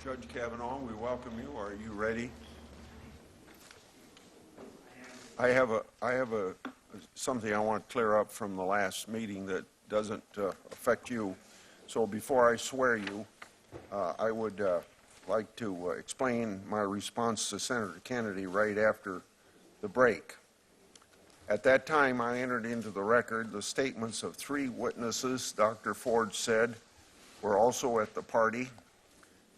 Judge Kavanaugh, we welcome you. Are you ready? I have something I want to clear up from the last meeting that doesn't affect you. So before I swear you, I would like to explain my response to Senator Kennedy right after the break. At that time, I entered into the record the statements of 3 witnesses Dr. Ford said were also at the party.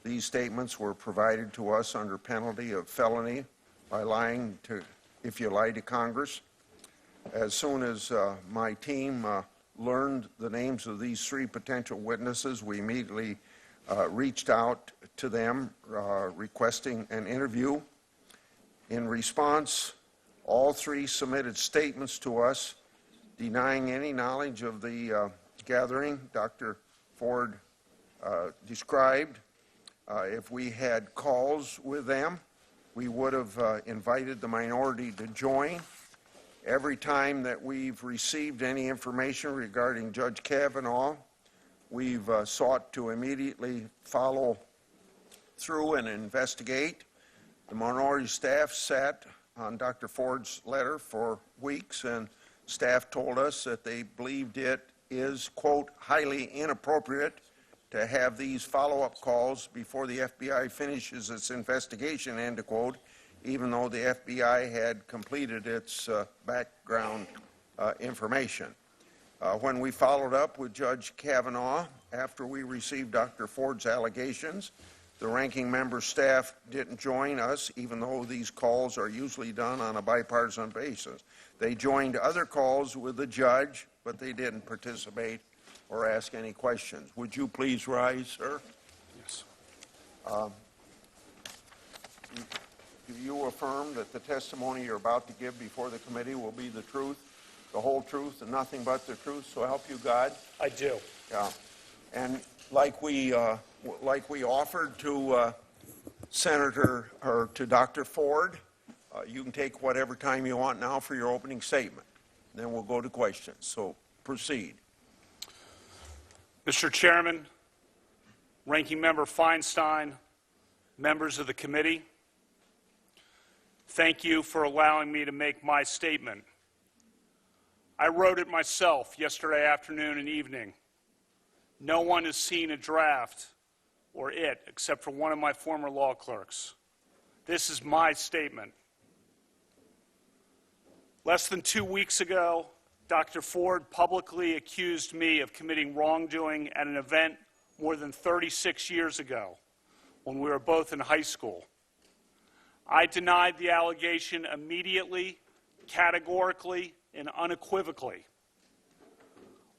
These statements were provided to us under penalty of felony by lying to, if you lie to Congress. As soon as my team learned the names of these 3 potential witnesses, we immediately reached out to them requesting an interview. In response, all 3 submitted statements to us denying any knowledge of the gathering Dr. Ford described. If we had calls with them, we would have invited the minority to join. Every time that we've received any information regarding Judge Kavanaugh, we've sought to immediately follow through and investigate. The minority staff sat on Dr. Ford's letter for weeks, and staff told us that they believed it is, quote, highly inappropriate to have these follow-up calls before the FBI finishes its investigation, end quote, even though the FBI had completed its background information. When we followed up with Judge Kavanaugh after we received Dr. Ford's allegations, the ranking member staff didn't join us, even though these calls are usually done on a bipartisan basis. They joined other calls with the judge, but they didn't participate or ask any questions. Would you please rise, sir? Yes. Do you affirm that the testimony you're about to give before the committee will be the truth, the whole truth, and nothing but the truth, so help you God? I do. Yeah. And like we offered to Senator, or to Dr. Ford, you can take whatever time you want now for your opening statement. Then we'll go to questions. So proceed. Mr. Chairman, Ranking Member Feinstein, members of the committee, thank you for allowing me to make my statement. I wrote it myself yesterday afternoon and evening. No one has seen a draft or it except for one of my former law clerks. This is my statement. Less than 2 weeks ago, Dr. Ford publicly accused me of committing wrongdoing at an event more than 36 years ago when we were both in high school. I denied the allegation immediately, categorically, and unequivocally.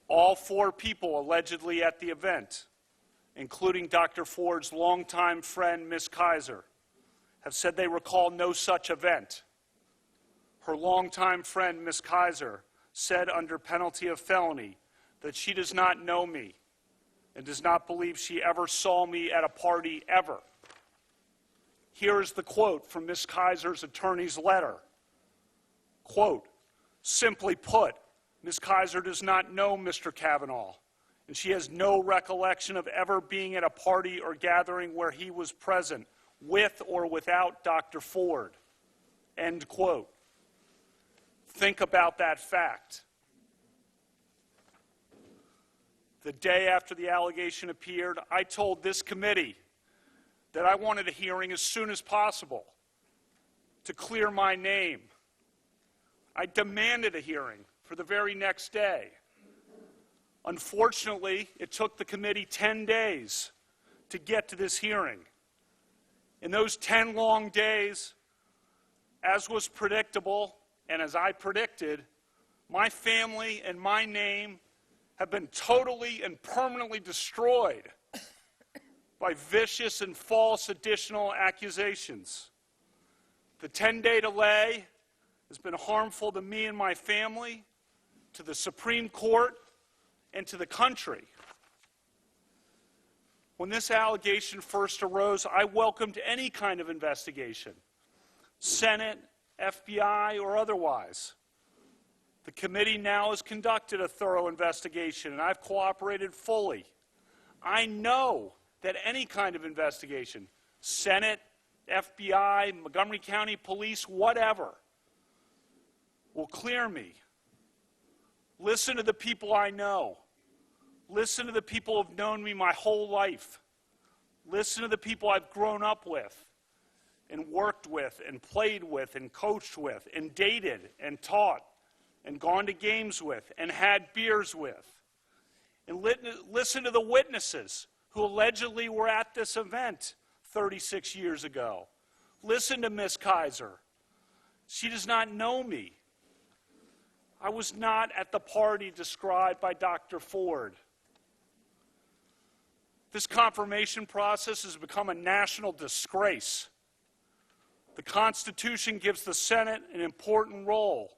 All 4 people allegedly at the event, including Dr. Ford's longtime friend, Ms. Kaiser, have said they recall no such event. Her longtime friend, Ms. Kaiser, said under penalty of felony that she does not know me and does not believe she ever saw me at a party ever. Here is the quote from Ms. Kaiser's attorney's letter. Quote, simply put, Ms. Kaiser does not know Mr. Kavanaugh, and she has no recollection of ever being at a party or gathering where he was present, with or without Dr. Ford. End quote. Think about that fact. The day after the allegation appeared, I told this committee that I wanted a hearing as soon as possible to clear my name. I demanded a hearing for the very next day. Unfortunately, it took the committee 10 days to get to this hearing. In those 10 long days, as was predictable, and as I predicted, my family and my name have been totally and permanently destroyed by vicious and false additional accusations. The 10-day delay has been harmful to me and my family, to the Supreme Court, and to the country. When this allegation first arose, I welcomed any kind of investigation, Senate, FBI, or otherwise. The committee now has conducted a thorough investigation, and I've cooperated fully. I know that any kind of investigation Senate, FBI, Montgomery County Police, whatever, will clear me. Listen to the people I know. Listen to the people who have known me my whole life. Listen to the people I've grown up with and worked with and played with and coached with and dated and taught and gone to games with and had beers with. And listen to the witnesses who allegedly were at this event 36 years ago. Listen to Ms. Kaiser. She does not know me. I was not at the party described by Dr. Ford. This confirmation process has become a national disgrace. The Constitution gives the Senate an important role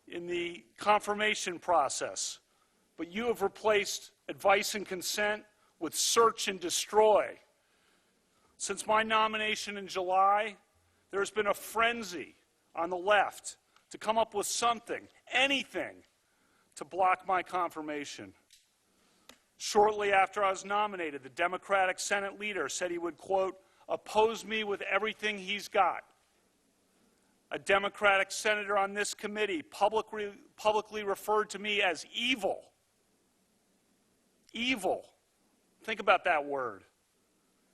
in the confirmation process, but you have replaced advice and consent with search and destroy. Since my nomination in July, there has been a frenzy on the left to come up with something, anything, to block my confirmation. Shortly after I was nominated, the Democratic Senate leader said he would, quote, oppose me with everything he's got. A Democratic senator on this committee publicly referred to me as evil. Evil. Think about that word.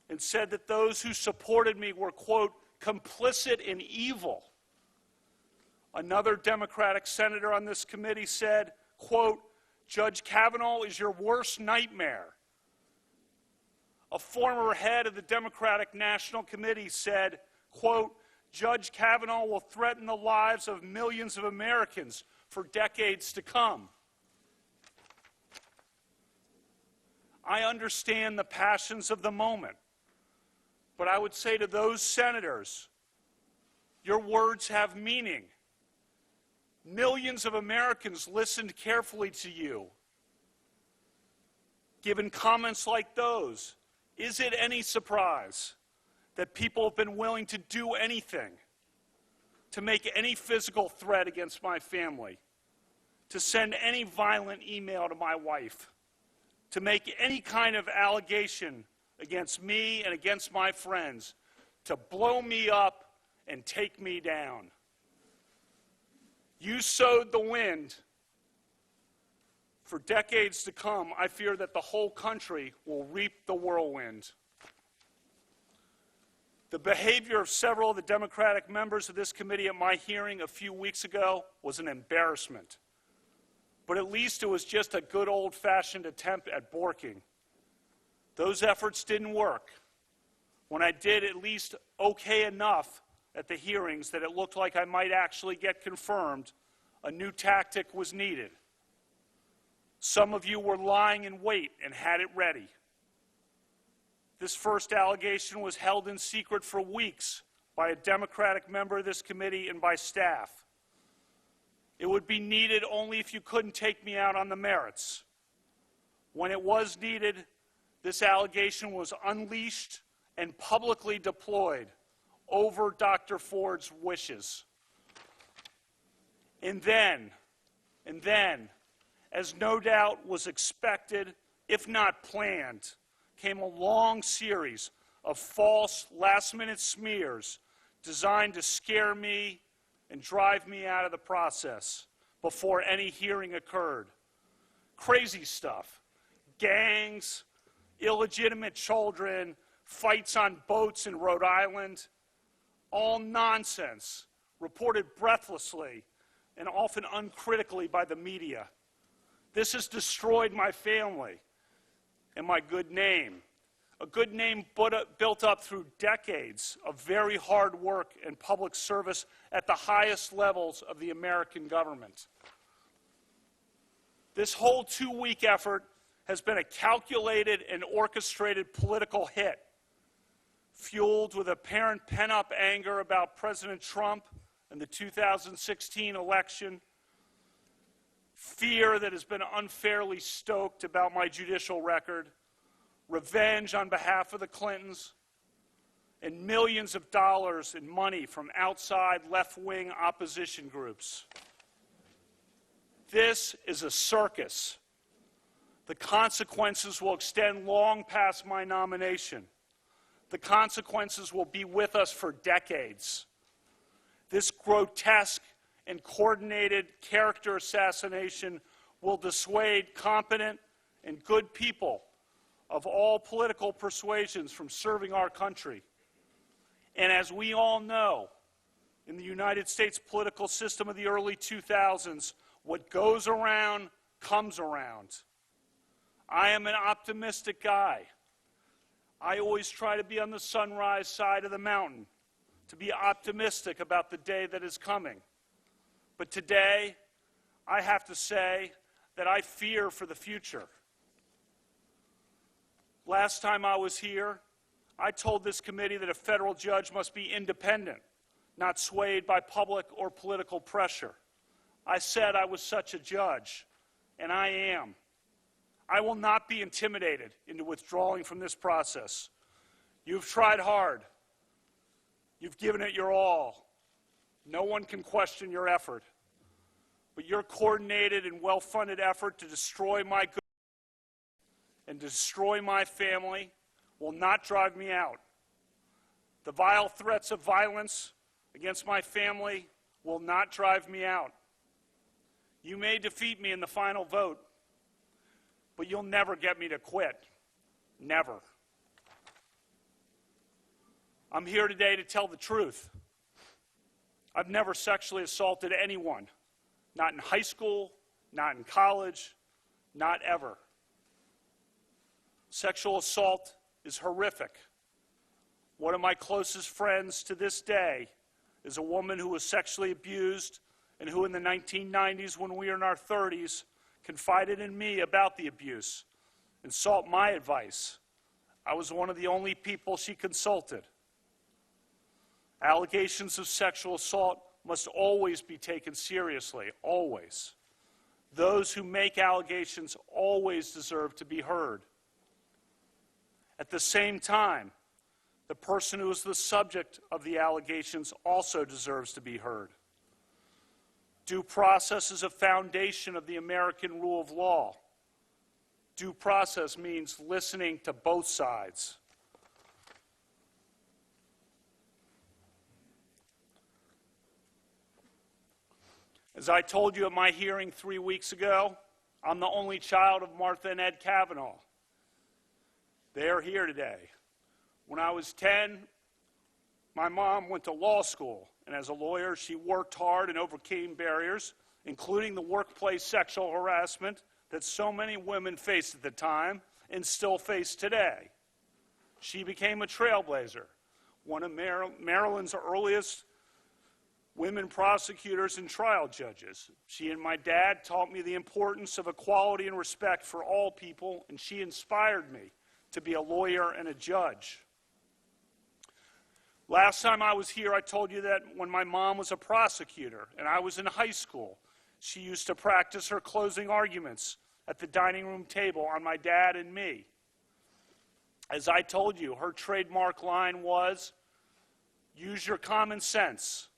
And said that those who supported me were, quote, complicit in evil. Another Democratic senator on this committee said, quote, Judge Kavanaugh is your worst nightmare. A former head of the Democratic National Committee said, quote, Judge Kavanaugh will threaten the lives of millions of Americans for decades to come. I understand the passions of the moment, but I would say to those senators, your words have meaning. Millions of Americans listened carefully to you. Given comments like those, is it any surprise that people have been willing to do anything, to make any physical threat against my family, to send any violent email to my wife, to make any kind of allegation against me and against my friends, to blow me up and take me down? You sowed the wind. For decades to come, I fear that the whole country will reap the whirlwind. The behavior of several of the Democratic members of this committee at my hearing a few weeks ago was an embarrassment. But at least it was just a good old-fashioned attempt at borking. Those efforts didn't work. When I did at least okay enough at the hearings that it looked like I might actually get confirmed, a new tactic was needed. Some of you were lying in wait and had it ready. This first allegation was held in secret for weeks by a Democratic member of this committee and by staff. It would be needed only if you couldn't take me out on the merits. When it was needed, this allegation was unleashed and publicly deployed over Dr. Ford's wishes. And then, as no doubt was expected, if not planned, came a long series of false last-minute smears designed to scare me and drive me out of the process before any hearing occurred. Crazy stuff. Gangs, illegitimate children, fights on boats in Rhode Island. All nonsense, reported breathlessly and often uncritically by the media. This has destroyed my family and my good name. A good name built up through decades of very hard work and public service at the highest levels of the American government. This whole two-week effort has been a calculated and orchestrated political hit, fueled with apparent pent-up anger about President Trump and the 2016 election, fear that has been unfairly stoked about my judicial record, revenge on behalf of the Clintons, and millions of dollars in money from outside left-wing opposition groups. This is a circus. The consequences will extend long past my nomination. The consequences will be with us for decades. This grotesque and coordinated character assassination will dissuade competent and good people of all political persuasions from serving our country. And as we all know, in the United States political system of the early 2000s, what goes around comes around. I am an optimistic guy. I always try to be on the sunrise side of the mountain, to be optimistic about the day that is coming. But today, I have to say that I fear for the future. Last time I was here, I told this committee that a federal judge must be independent, not swayed by public or political pressure. I said I was such a judge, and I am. I will not be intimidated into withdrawing from this process. You've tried hard. You've given it your all. No one can question your effort. But your coordinated and well-funded effort to destroy my good and destroy my family will not drive me out. The vile threats of violence against my family will not drive me out. You may defeat me in the final vote, but you'll never get me to quit. Never. I'm here today to tell the truth. I've never sexually assaulted anyone. Not in high school, not in college, not ever. Sexual assault is horrific. One of my closest friends to this day is a woman who was sexually abused and who in the 1990s, when we were in our 30s, confided in me about the abuse and sought my advice. I was one of the only people she consulted. Allegations of sexual assault must always be taken seriously, always. Those who make allegations always deserve to be heard. At the same time, the person who is the subject of the allegations also deserves to be heard. Due process is a foundation of the American rule of law. Due process means listening to both sides. As I told you at my hearing 3 weeks ago, I'm the only child of Martha and Ed Kavanaugh. They are here today. When I was 10, my mom went to law school, and as a lawyer, she worked hard and overcame barriers, including the workplace sexual harassment that so many women faced at the time and still face today. She became a trailblazer, one of Maryland's earliest women prosecutors and trial judges. She and my dad taught me the importance of equality and respect for all people, and she inspired me to be a lawyer and a judge. Last time I was here, I told you that when my mom was a prosecutor and I was in high school, she used to practice her closing arguments at the dining room table on my dad and me. As I told you, her trademark line was, "Use your common sense.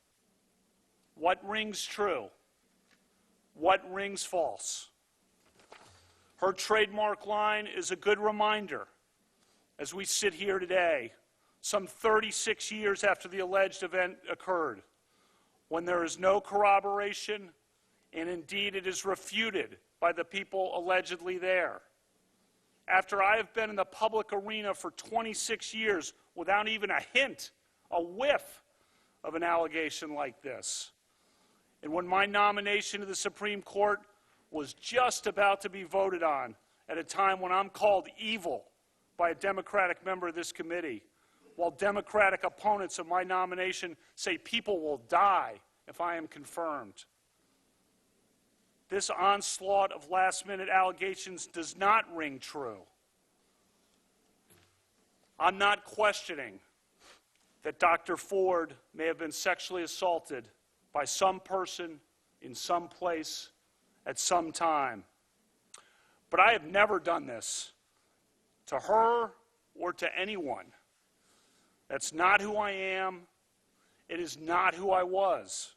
What rings true? What rings false?" Her trademark line is a good reminder as we sit here today, some 36 years after the alleged event occurred, when there is no corroboration, and indeed it is refuted by the people allegedly there. After I have been in the public arena for 26 years without even a hint, a whiff of an allegation like this, and when my nomination to the Supreme Court was just about to be voted on at a time when I'm called evil by a Democratic member of this committee, while Democratic opponents of my nomination say people will die if I am confirmed. This onslaught of last-minute allegations does not ring true. I'm not questioning that Dr. Ford may have been sexually assaulted by some person in some place at some time. But I have never done this to her or to anyone. That's not who I am. It is not who I was.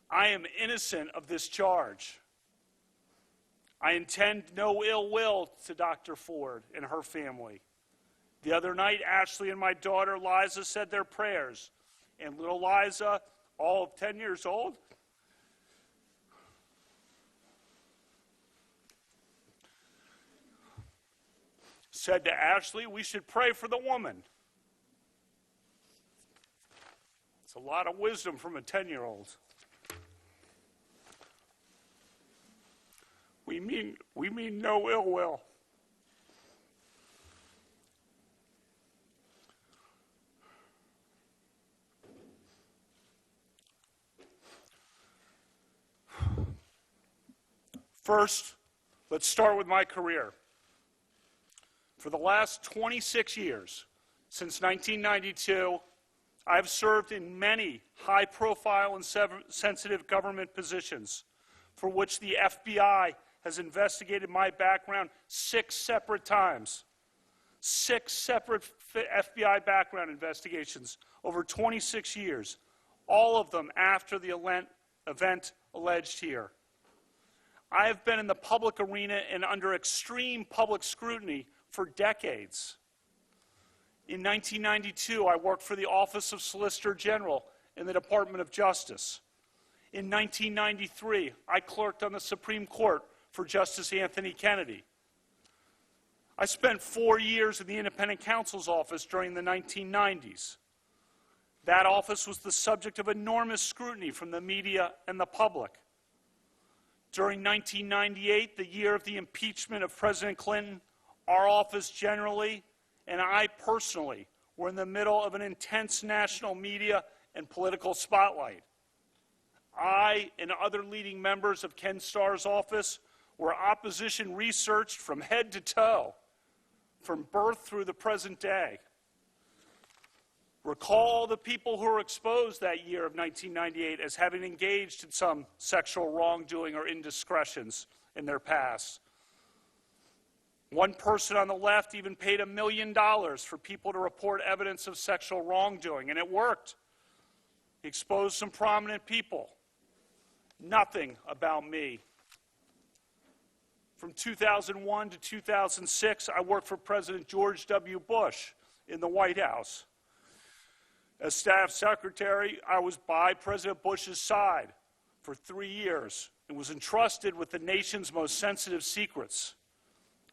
I am innocent of this charge. I intend no ill will to Dr. Ford and her family. The other night, Ashley and my daughter Liza said their prayers, and little Liza, all of 10 years old, said to Ashley, "We should pray for the woman." It's a lot of wisdom from a 10-year-old. We mean no ill will. First, let's start with my career. For the last 26 years, since 1992, I've served in many high-profile and sensitive government positions for which the FBI has investigated my background 6 separate times. 6 separate FBI background investigations over 26 years, all of them after the event alleged here. I have been in the public arena and under extreme public scrutiny for decades. In 1992, I worked for the Office of Solicitor General in the Department of Justice. In 1993, I clerked on the Supreme Court for Justice Anthony Kennedy. I spent 4 years in the Independent Counsel's Office during the 1990s. That office was the subject of enormous scrutiny from the media and the public. During 1998, the year of the impeachment of President Clinton, our office generally, and I personally, were in the middle of an intense national media and political spotlight. I and other leading members of Ken Starr's office were opposition researched from head to toe, from birth through the present day. Recall the people who were exposed that year of 1998 as having engaged in some sexual wrongdoing or indiscretions in their past. One person on the left even paid $1 million for people to report evidence of sexual wrongdoing, and it worked. He exposed some prominent people. Nothing about me. From 2001 to 2006, I worked for President George W. Bush in the White House. As staff secretary, I was by President Bush's side for 3 years and was entrusted with the nation's most sensitive secrets.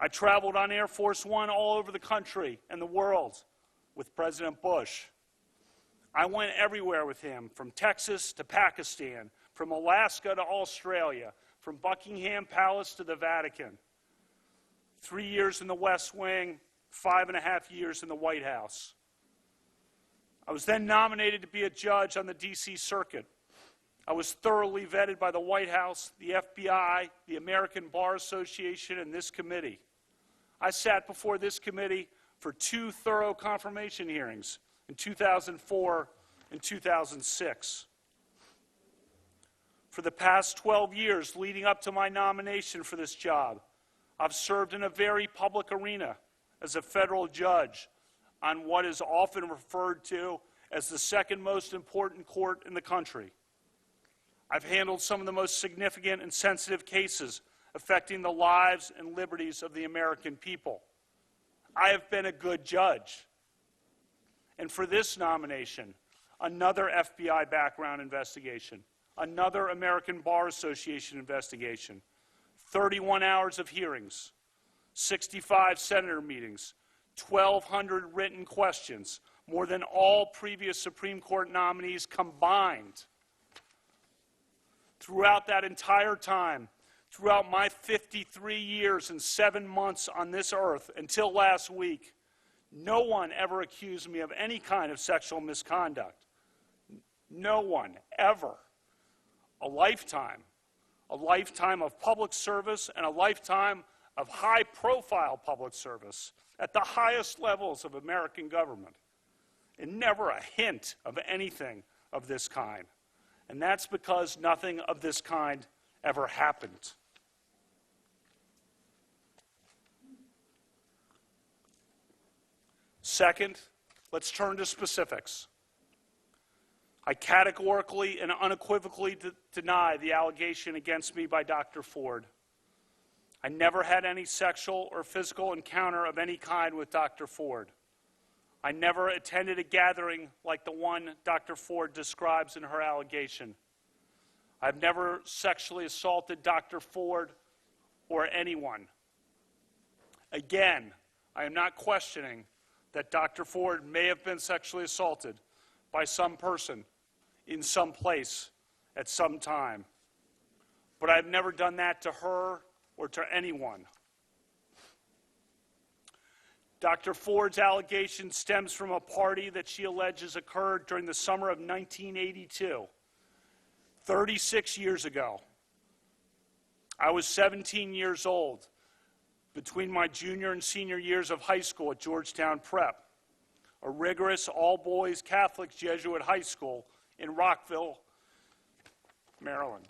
I traveled on Air Force One all over the country and the world with President Bush. I went everywhere with him, from Texas to Pakistan, from Alaska to Australia, from Buckingham Palace to the Vatican. 3 years in the West Wing, 5.5 years in the White House. I was then nominated to be a judge on the D.C. Circuit. I was thoroughly vetted by the White House, the FBI, the American Bar Association, and this committee. I sat before this committee for 2 thorough confirmation hearings in 2004 and 2006. For the past 12 years leading up to my nomination for this job, I've served in a very public arena as a federal judge on what is often referred to as the second most important court in the country. I've handled some of the most significant and sensitive cases affecting the lives and liberties of the American people. I have been a good judge. And for this nomination, another FBI background investigation, another American Bar Association investigation, 31 hours of hearings, 65 senator meetings, 1,200 written questions, more than all previous Supreme Court nominees combined. Throughout that entire time, throughout my 53 years and 7 months on this earth until last week, no one ever accused me of any kind of sexual misconduct. No one, ever. A lifetime of public service and a lifetime of high-profile public service at the highest levels of American government, and never a hint of anything of this kind. And that's because nothing of this kind ever happened. Second, let's turn to specifics. I categorically and unequivocally deny the allegation against me by Dr. Ford. I never had any sexual or physical encounter of any kind with Dr. Ford. I never attended a gathering like the one Dr. Ford describes in her allegation. I've never sexually assaulted Dr. Ford or anyone. Again, I am not questioning that Dr. Ford may have been sexually assaulted by some person in some place at some time. But I've never done that to her or to anyone. Dr. Ford's allegation stems from a party that she alleges occurred during the summer of 1982, 36 years ago. I was 17 years old between my junior and senior years of high school at Georgetown Prep, a rigorous all-boys Catholic Jesuit high school in Rockville, Maryland.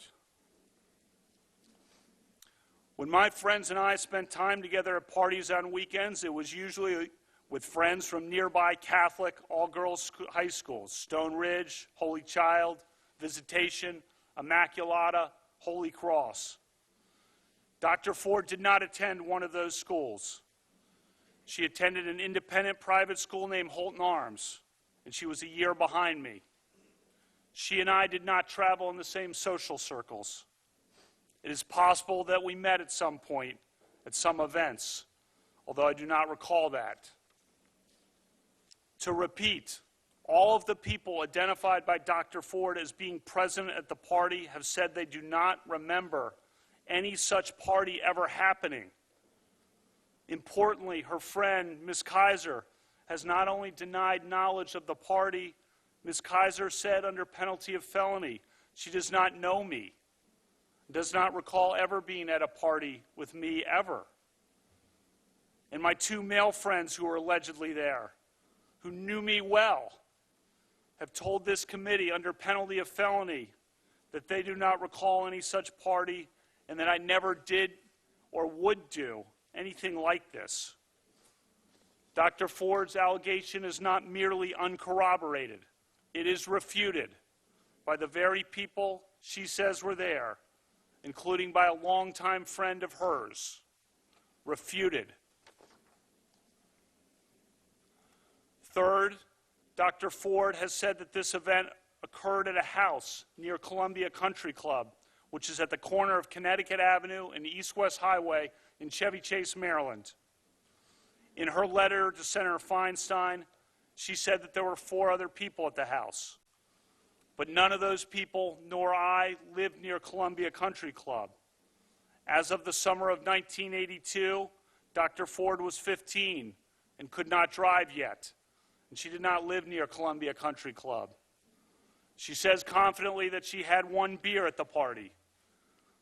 When my friends and I spent time together at parties on weekends, it was usually with friends from nearby Catholic all-girls high schools, Stone Ridge, Holy Child, Visitation, Immaculata, Holy Cross. Dr. Ford did not attend one of those schools. She attended an independent private school named Holton Arms, and she was a year behind me. She and I did not travel in the same social circles. It is possible that we met at some point, at some events, although I do not recall that. To repeat, all of the people identified by Dr. Ford as being present at the party have said they do not remember any such party ever happening. Importantly, her friend, Ms. Kaiser, has not only denied knowledge of the party, Ms. Kaiser said under penalty of felony, she does not know me, does not recall ever being at a party with me ever. And my two male friends who were allegedly there, who knew me well, have told this committee under penalty of felony that they do not recall any such party and that I never did or would do anything like this. Dr. Ford's allegation is not merely uncorroborated. It is refuted by the very people she says were there, including by a longtime friend of hers. Refuted. Third, Dr. Ford has said that this event occurred at a house near Columbia Country Club, which is at the corner of Connecticut Avenue and East-West Highway in Chevy Chase, Maryland. In her letter to Senator Feinstein, she said that there were 4 other people at the house. But none of those people, nor I, lived near Columbia Country Club. As of the summer of 1982, Dr. Ford was 15 and could not drive yet, and she did not live near Columbia Country Club. She says confidently that she had 1 beer at the party,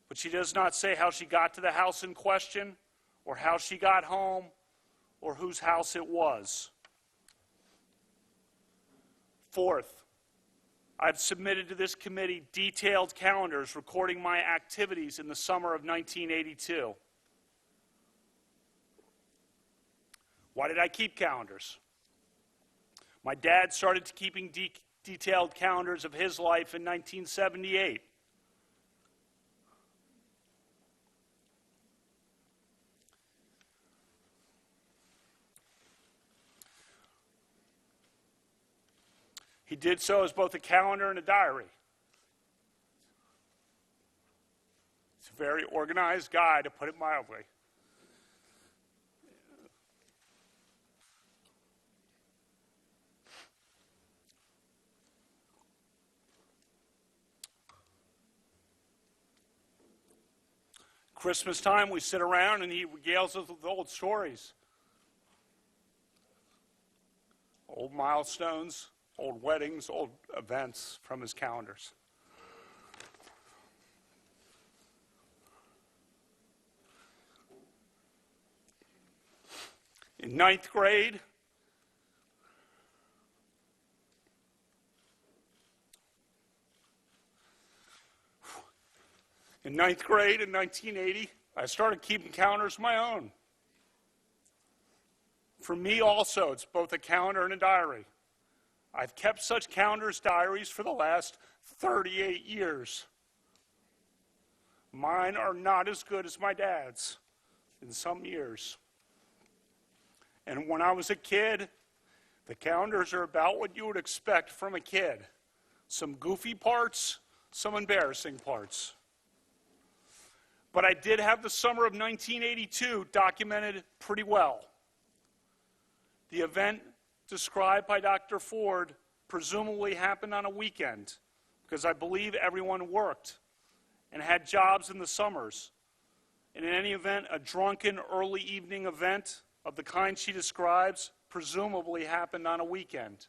but she does not say how she got to the house in question, or how she got home, or whose house it was. Fourth, I've submitted to this committee detailed calendars recording my activities in the summer of 1982. Why did I keep calendars? My dad started keeping detailed calendars of his life in 1978. He did so as both a calendar and a diary. He's a very organized guy, to put it mildly. Christmas time, we sit around and he regales us with old stories. Old milestones, old weddings, old events from his calendars. In 9th grade, in 1980, I started keeping calendars of my own. For me also, it's both a calendar and a diary. I've kept such calendars, diaries for the last 38 years. Mine are not as good as my dad's in some years. And when I was a kid, The calendars are about what you would expect from a kid. Some goofy parts, some embarrassing parts. But I did have the summer of 1982 documented pretty well. The event described by Dr. Ford presumably happened on a weekend, because I believe everyone worked and had jobs in the summers. And in any event, a drunken early evening event of the kind she describes presumably happened on a weekend.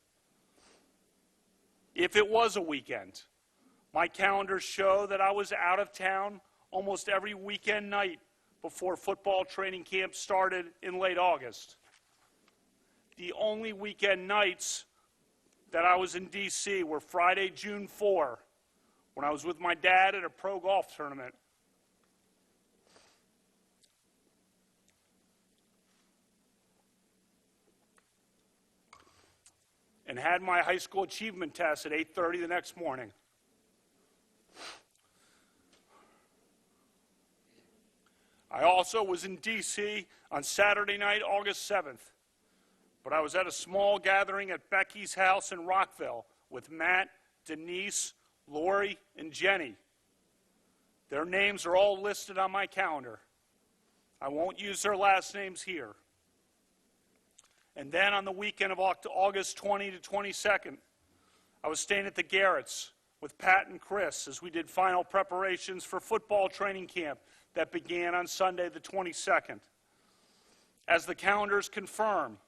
If it was a weekend, my calendars show that I was out of town almost every weekend night before football training camp started in late August. The only weekend nights that I was in D.C. were Friday, June 4, when I was with my dad at a pro golf tournament. And had my high school achievement test at 8:30 the next morning. I also was in D.C. on Saturday night, August 7th, but I was at a small gathering at Becky's house in Rockville with Matt, Denise, Lori, and Jenny. Their names are all listed on my calendar. I won't use their last names here. And then on the weekend of August 20 to 22nd, I was staying at the Garretts with Pat and Chris as we did final preparations for football training camp that began on Sunday the 22nd. As the calendars confirm,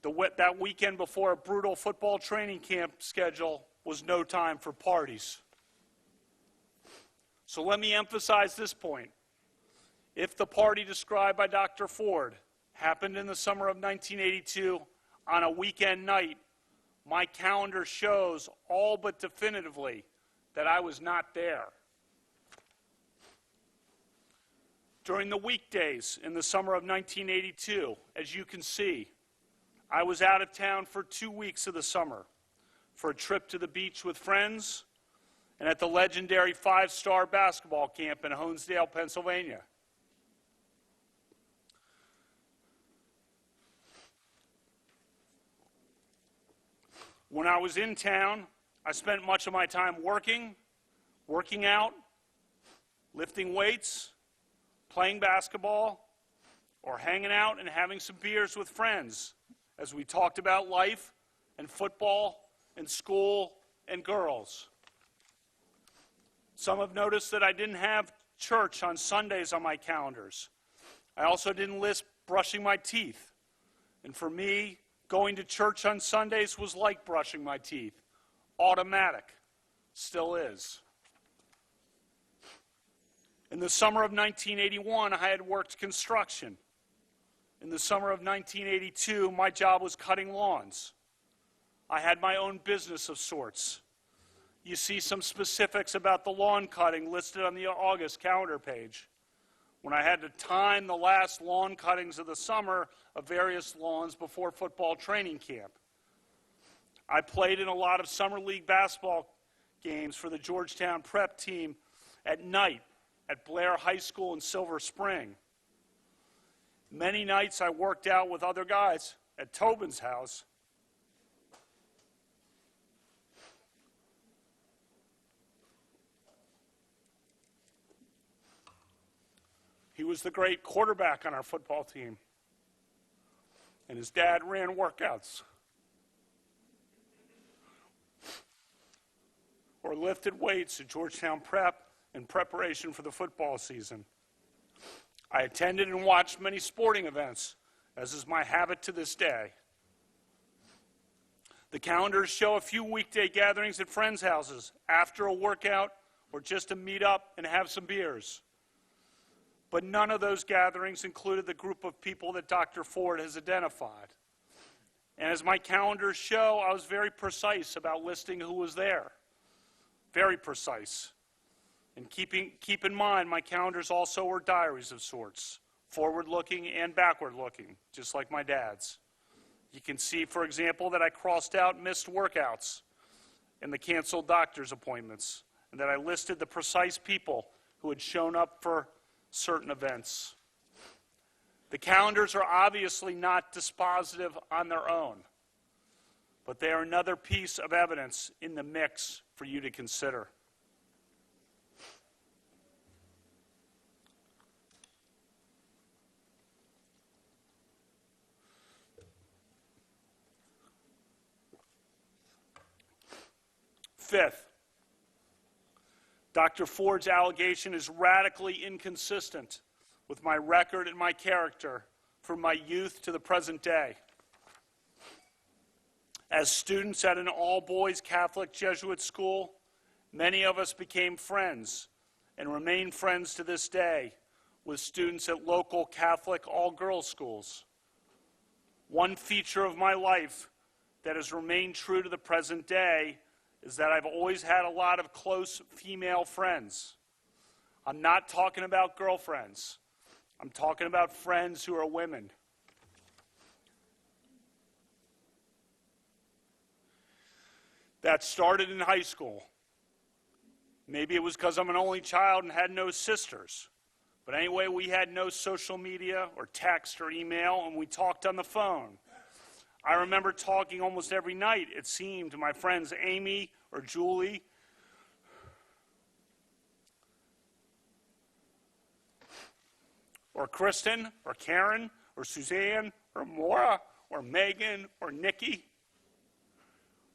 that weekend before a brutal football training camp schedule was no time for parties. So let me emphasize this point. If the party described by Dr. Ford happened in the summer of 1982 on a weekend night, my calendar shows all but definitively that I was not there. During the weekdays in the summer of 1982, as you can see, I was out of town for 2 weeks of the summer for a trip to the beach with friends and at the legendary 5-star basketball camp in Honesdale, Pennsylvania. When I was in town, I spent much of my time working out, lifting weights, playing basketball, or hanging out and having some beers with friends as we talked about life and football and school and girls. Some have noticed that I didn't have church on Sundays on my calendars. I also didn't list brushing my teeth. And for me, going to church on Sundays was like brushing my teeth. Automatic. Still is. In the summer of 1981, I had worked construction. In the summer of 1982, my job was cutting lawns. I had my own business of sorts. You see some specifics about the lawn cutting listed on the August calendar page. When I had to time the last lawn cuttings of the summer of various lawns before football training camp. I played in a lot of summer league basketball games for the Georgetown prep team at night at Blair High School in Silver Spring. Many nights I worked out with other guys at Tobin's house. He was the great quarterback on our football team, and his dad ran workouts or lifted weights at Georgetown Prep in preparation for the football season. I attended and watched many sporting events, as is my habit to this day. The calendars show a few weekday gatherings at friends' houses after a workout or just to meet up and have some beers. But none of those gatherings included the group of people that Dr. Ford has identified. And as my calendars show, I was very precise about listing who was there. Very precise. And keep in mind, my calendars also were diaries of sorts, forward-looking and backward-looking, just like my dad's. You can see, for example, that I crossed out missed workouts and the canceled doctor's appointments, and that I listed the precise people who had shown up for certain events. The calendars are obviously not dispositive on their own, but they are another piece of evidence in the mix for you to consider. Fifth, Dr. Ford's allegation is radically inconsistent with my record and my character from my youth to the present day. As students at an all-boys Catholic Jesuit school, many of us became friends and remain friends to this day with students at local Catholic all-girls schools. One feature of my life that has remained true to the present day is that I've always had a lot of close female friends. I'm not talking about girlfriends. I'm talking about friends who are women. That started in high school. Maybe it was because I'm an only child and had no sisters. But anyway, we had no social media or text or email, and we talked on the phone. I remember talking almost every night, it seemed, to my friends Amy or Julie, or Kristen, or Karen, or Suzanne, or Maura, or Megan, or Nikki.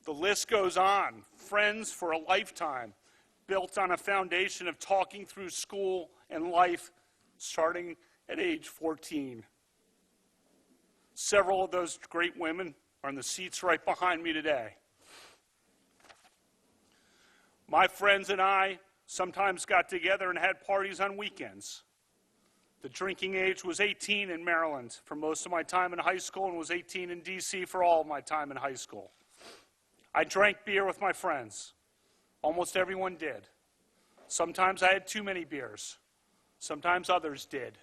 The list goes on. Friends for a lifetime, built on a foundation of talking through school and life starting at age 14. Several of those great women are in the seats right behind me today. My friends and I sometimes got together and had parties on weekends. The drinking age was 18 in Maryland for most of my time in high school and was 18 in D.C. for all of my time in high school. I drank beer with my friends. Almost everyone did. Sometimes I had too many beers. Sometimes others did.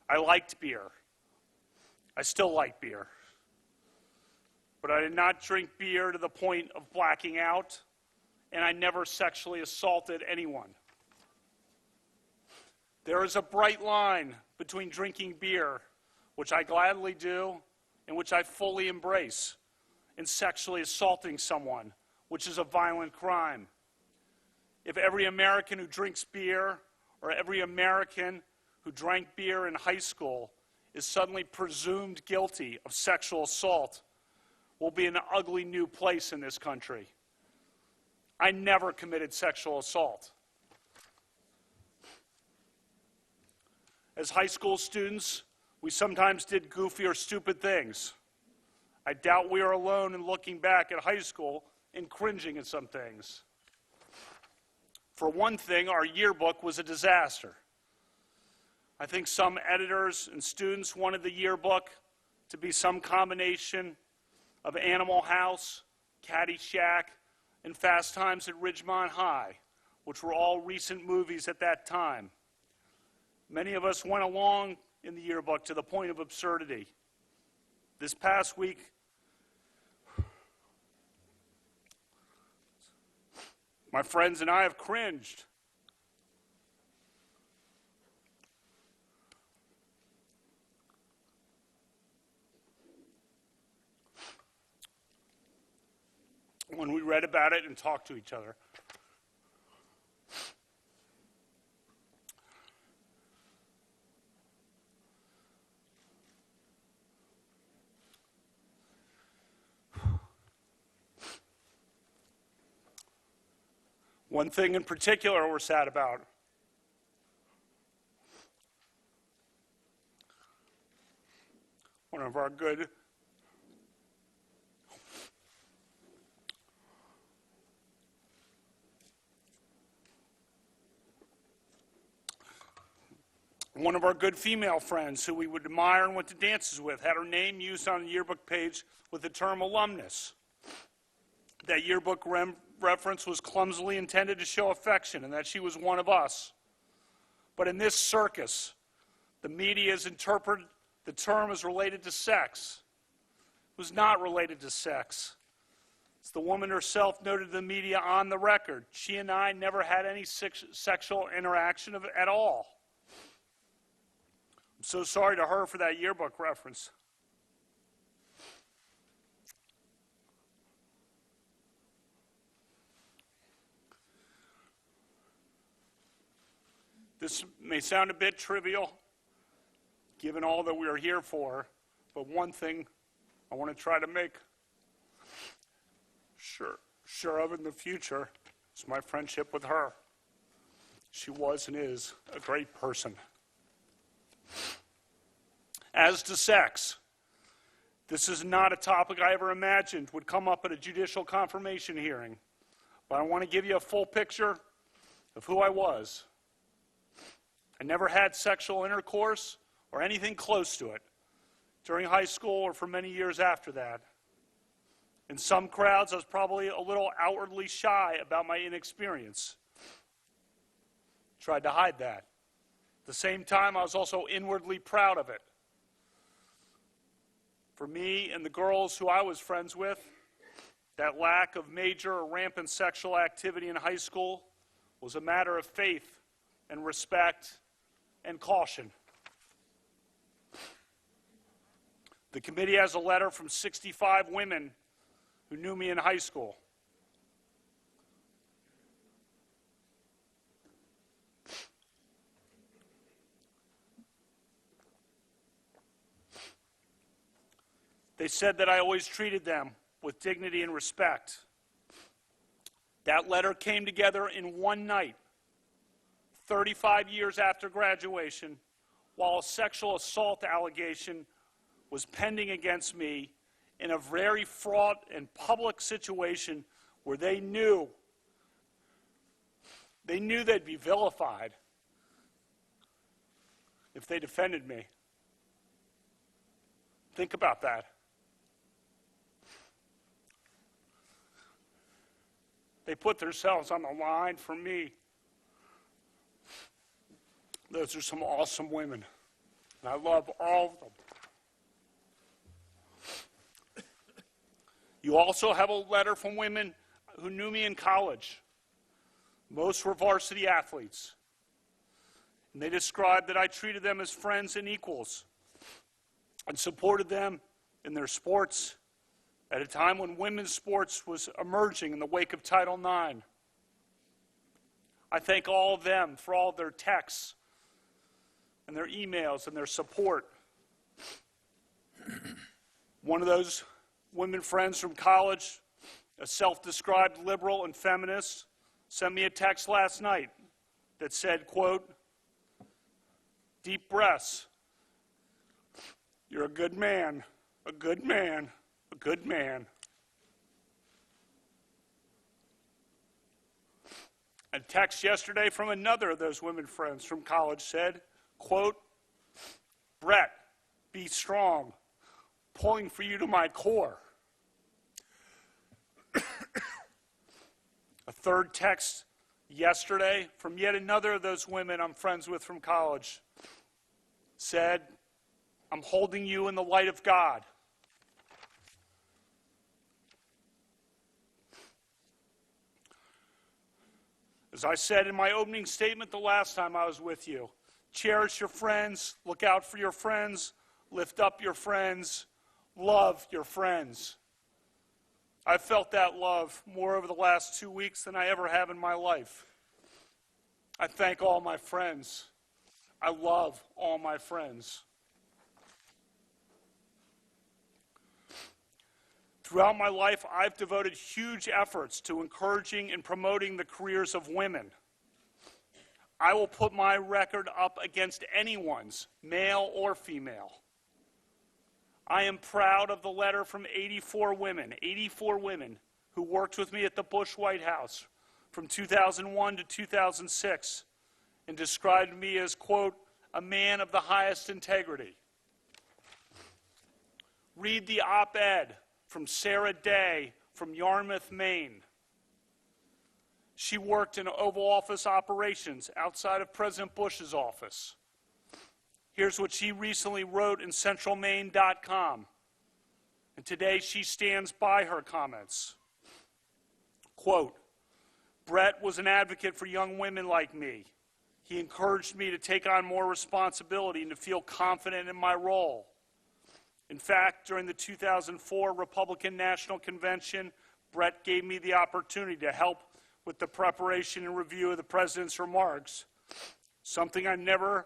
I liked beer. I still like beer. But I did not drink beer to the point of blacking out, and I never sexually assaulted anyone. There is a bright line between drinking beer, which I gladly do, and which I fully embrace, and sexually assaulting someone, which is a violent crime. If every American who drinks beer, or every American who drank beer in high school, is suddenly presumed guilty of sexual assault, we'll be in an ugly new place in this country. I never committed sexual assault. As high school students, we sometimes did goofy or stupid things. I doubt we are alone in looking back at high school and cringing at some things. For one thing, our yearbook was a disaster. I think some editors and students wanted the yearbook to be some combination of Animal House, Caddyshack, and Fast Times at Ridgemont High, which were all recent movies at that time. Many of us went along in the yearbook to the point of absurdity. This past week, my friends and I have cringed. When we read about it and talked to each other. One thing in particular we're sad about. One of our good female friends who we would admire and went to dances with had her name used on the yearbook page with the term alumnus. That yearbook reference was clumsily intended to show affection and that she was one of us. But in this circus, the media has interpreted the term as related to sex. It was not related to sex. As the woman herself noted to the media on the record, she and I never had any sexual interaction at all. I'm so sorry to her for that yearbook reference. This may sound a bit trivial, given all that we are here for, but one thing I want to try to make sure of in the future is my friendship with her. She was and is a great person. As to sex, this is not a topic I ever imagined would come up at a judicial confirmation hearing, but I want to give you a full picture of who I was. I never had sexual intercourse or anything close to it during high school or for many years after that. In some crowds, I was probably a little outwardly shy about my inexperience. Tried to hide that. At the same time, I was also inwardly proud of it. For me and the girls who I was friends with, that lack of major or rampant sexual activity in high school was a matter of faith and respect and caution. The committee has a letter from 65 women who knew me in high school. They said that I always treated them with dignity and respect. That letter came together in one night, 35 years after graduation, while a sexual assault allegation was pending against me in a very fraught and public situation where they knew they'd be vilified if they defended me. Think about that. They put themselves on the line for me. Those are some awesome women, and I love all of them. You also have a letter from women who knew me in college. Most were varsity athletes. And they described that I treated them as friends and equals and supported them in their sports at a time when women's sports was emerging in the wake of Title IX. I thank all of them for all of their texts and their emails and their support. One of those women friends from college, a self-described liberal and feminist, sent me a text last night that said, quote, "Deep breaths. You're a good man, a good man, a good man." A text yesterday from another of those women friends from college said, quote, "Brett, be strong, pulling for you to my core." A third text yesterday from yet another of those women I'm friends with from college said, "I'm holding you in the light of God." As I said in my opening statement the last time I was with you, cherish your friends, look out for your friends, lift up your friends, love your friends. I've felt that love more over the last 2 weeks than I ever have in my life. I thank all my friends. I love all my friends. Throughout my life, I've devoted huge efforts to encouraging and promoting the careers of women. I will put my record up against anyone's, male or female. I am proud of the letter from 84 women who worked with me at the Bush White House from 2001 to 2006 and described me as, quote, "a man of the highest integrity." Read the op-ed from Sarah Day from Yarmouth, Maine. She worked in Oval Office operations outside of President Bush's office. Here's what she recently wrote in centralmaine.com. And today she stands by her comments. Quote, "Brett was an advocate for young women like me. He encouraged me to take on more responsibility and to feel confident in my role. In fact, during the 2004 Republican National Convention, Brett gave me the opportunity to help with the preparation and review of the president's remarks, something I never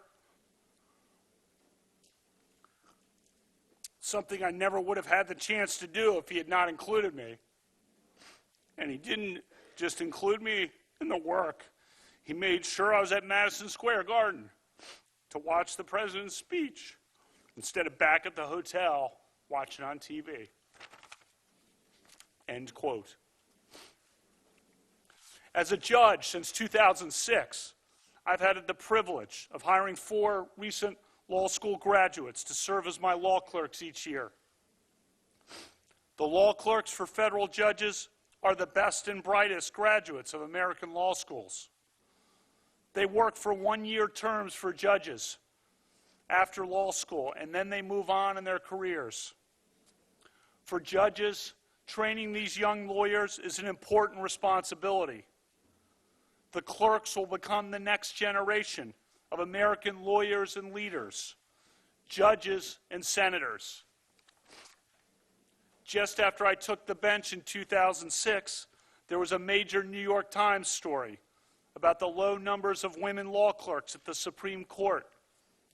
would have had the chance to do if he had not included me. And he didn't just include me in the work. He made sure I was at Madison Square Garden to watch the president's speech instead of back at the hotel watching on TV. End quote. As a judge since 2006, I've had the privilege of hiring 4 recent law school graduates to serve as my law clerks each year. The law clerks for federal judges are the best and brightest graduates of American law schools. They work for 1-year terms for judges after law school, and then they move on in their careers. For judges, training these young lawyers is an important responsibility. The clerks will become the next generation of American lawyers and leaders, judges and senators. Just after I took the bench in 2006, there was a major New York Times story about the low numbers of women law clerks at the Supreme Court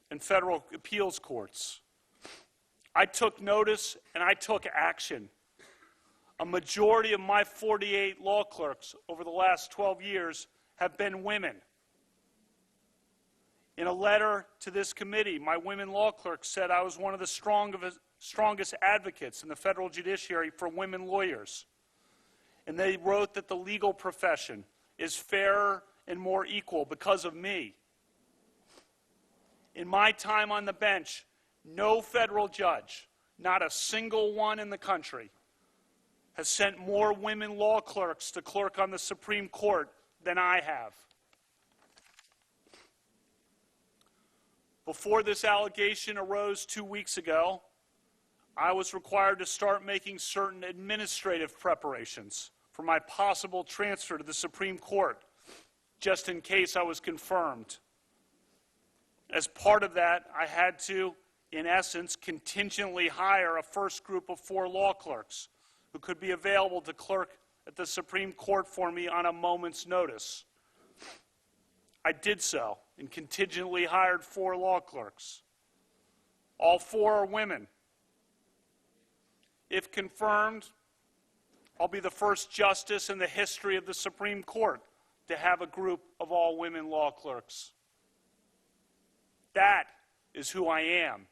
and federal appeals courts. I took notice and I took action. A majority of my 48 law clerks over the last 12 years have been women. In a letter to this committee, my women law clerks said I was one of the strongest advocates in the federal judiciary for women lawyers. And they wrote that the legal profession is fairer and more equal because of me. In my time on the bench, no federal judge, not a single one in the country, has sent more women law clerks to clerk on the Supreme Court than I have. Before this allegation arose 2 weeks ago, I was required to start making certain administrative preparations for my possible transfer to the Supreme Court, just in case I was confirmed. As part of that, I had to, in essence, contingently hire a first group of 4 law clerks who could be available to clerk at the Supreme Court for me on a moment's notice. I did so and contingently hired 4 law clerks. All 4 are women. If confirmed, I'll be the first justice in the history of the Supreme Court to have a group of all women law clerks. That is who I am.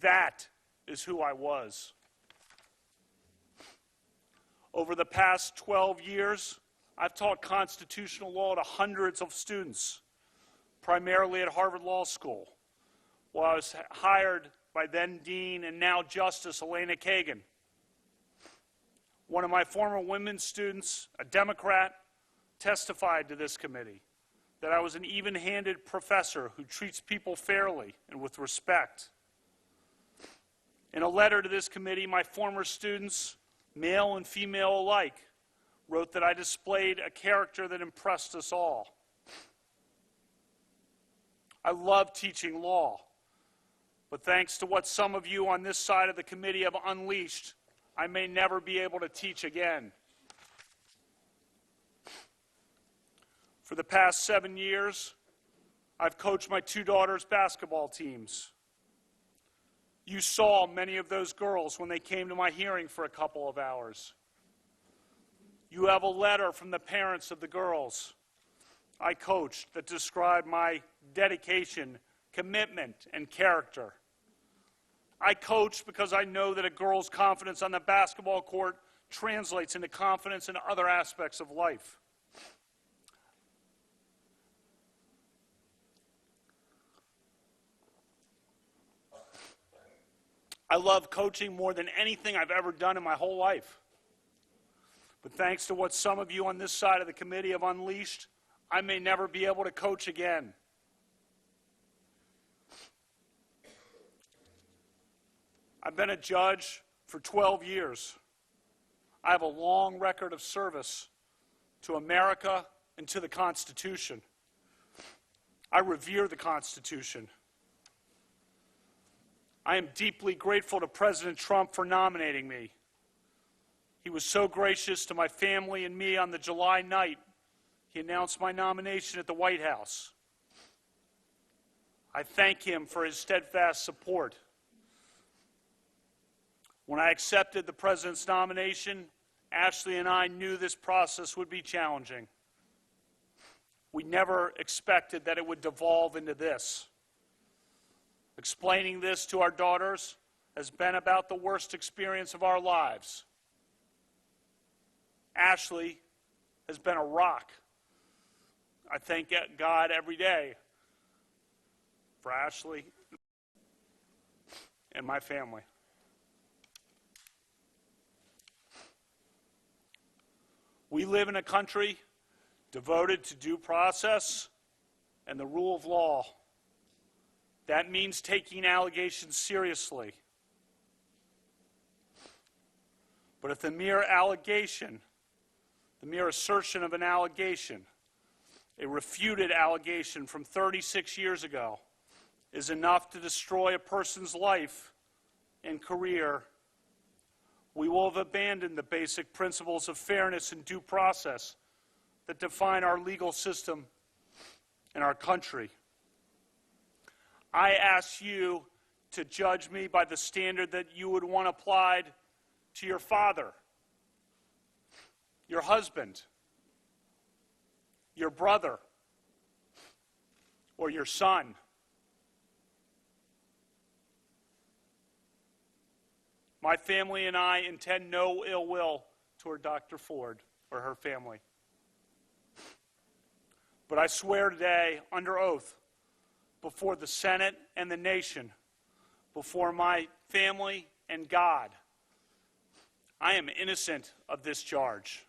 That is who I was. Over the past 12 years, I've taught constitutional law to hundreds of students, primarily at Harvard Law School, while I was hired by then Dean and now Justice Elena Kagan. One of my former women students, a Democrat, testified to this committee that I was an even-handed professor who treats people fairly and with respect. In a letter to this committee, my former students, male and female alike, wrote that I displayed a character that impressed us all. I love teaching law, but thanks to what some of you on this side of the committee have unleashed, I may never be able to teach again. For the past 7 years, I've coached my 2 daughters' basketball teams. You saw many of those girls when they came to my hearing for a couple of hours. You have a letter from the parents of the girls I coached that describe my dedication, commitment, and character. I coach because I know that a girl's confidence on the basketball court translates into confidence in other aspects of life. I love coaching more than anything I've ever done in my whole life. But thanks to what some of you on this side of the committee have unleashed, I may never be able to coach again. I've been a judge for 12 years. I have a long record of service to America and to the Constitution. I revere the Constitution. I am deeply grateful to President Trump for nominating me. He was so gracious to my family and me on the July night he announced my nomination at the White House. I thank him for his steadfast support. When I accepted the President's nomination, Ashley and I knew this process would be challenging. We never expected that it would devolve into this. Explaining this to our daughters has been about the worst experience of our lives. Ashley has been a rock. I thank God every day for Ashley and my family. We live in a country devoted to due process and the rule of law. That means taking allegations seriously. But if the mere allegation, the mere assertion of an allegation, a refuted allegation from 36 years ago, is enough to destroy a person's life and career, we will have abandoned the basic principles of fairness and due process that define our legal system and our country. I ask you to judge me by the standard that you would want applied to your father, your husband, your brother, or your son. My family and I intend no ill will toward Dr. Ford or her family. But I swear today, under oath, before the Senate and the nation, before my family and God, I am innocent of this charge.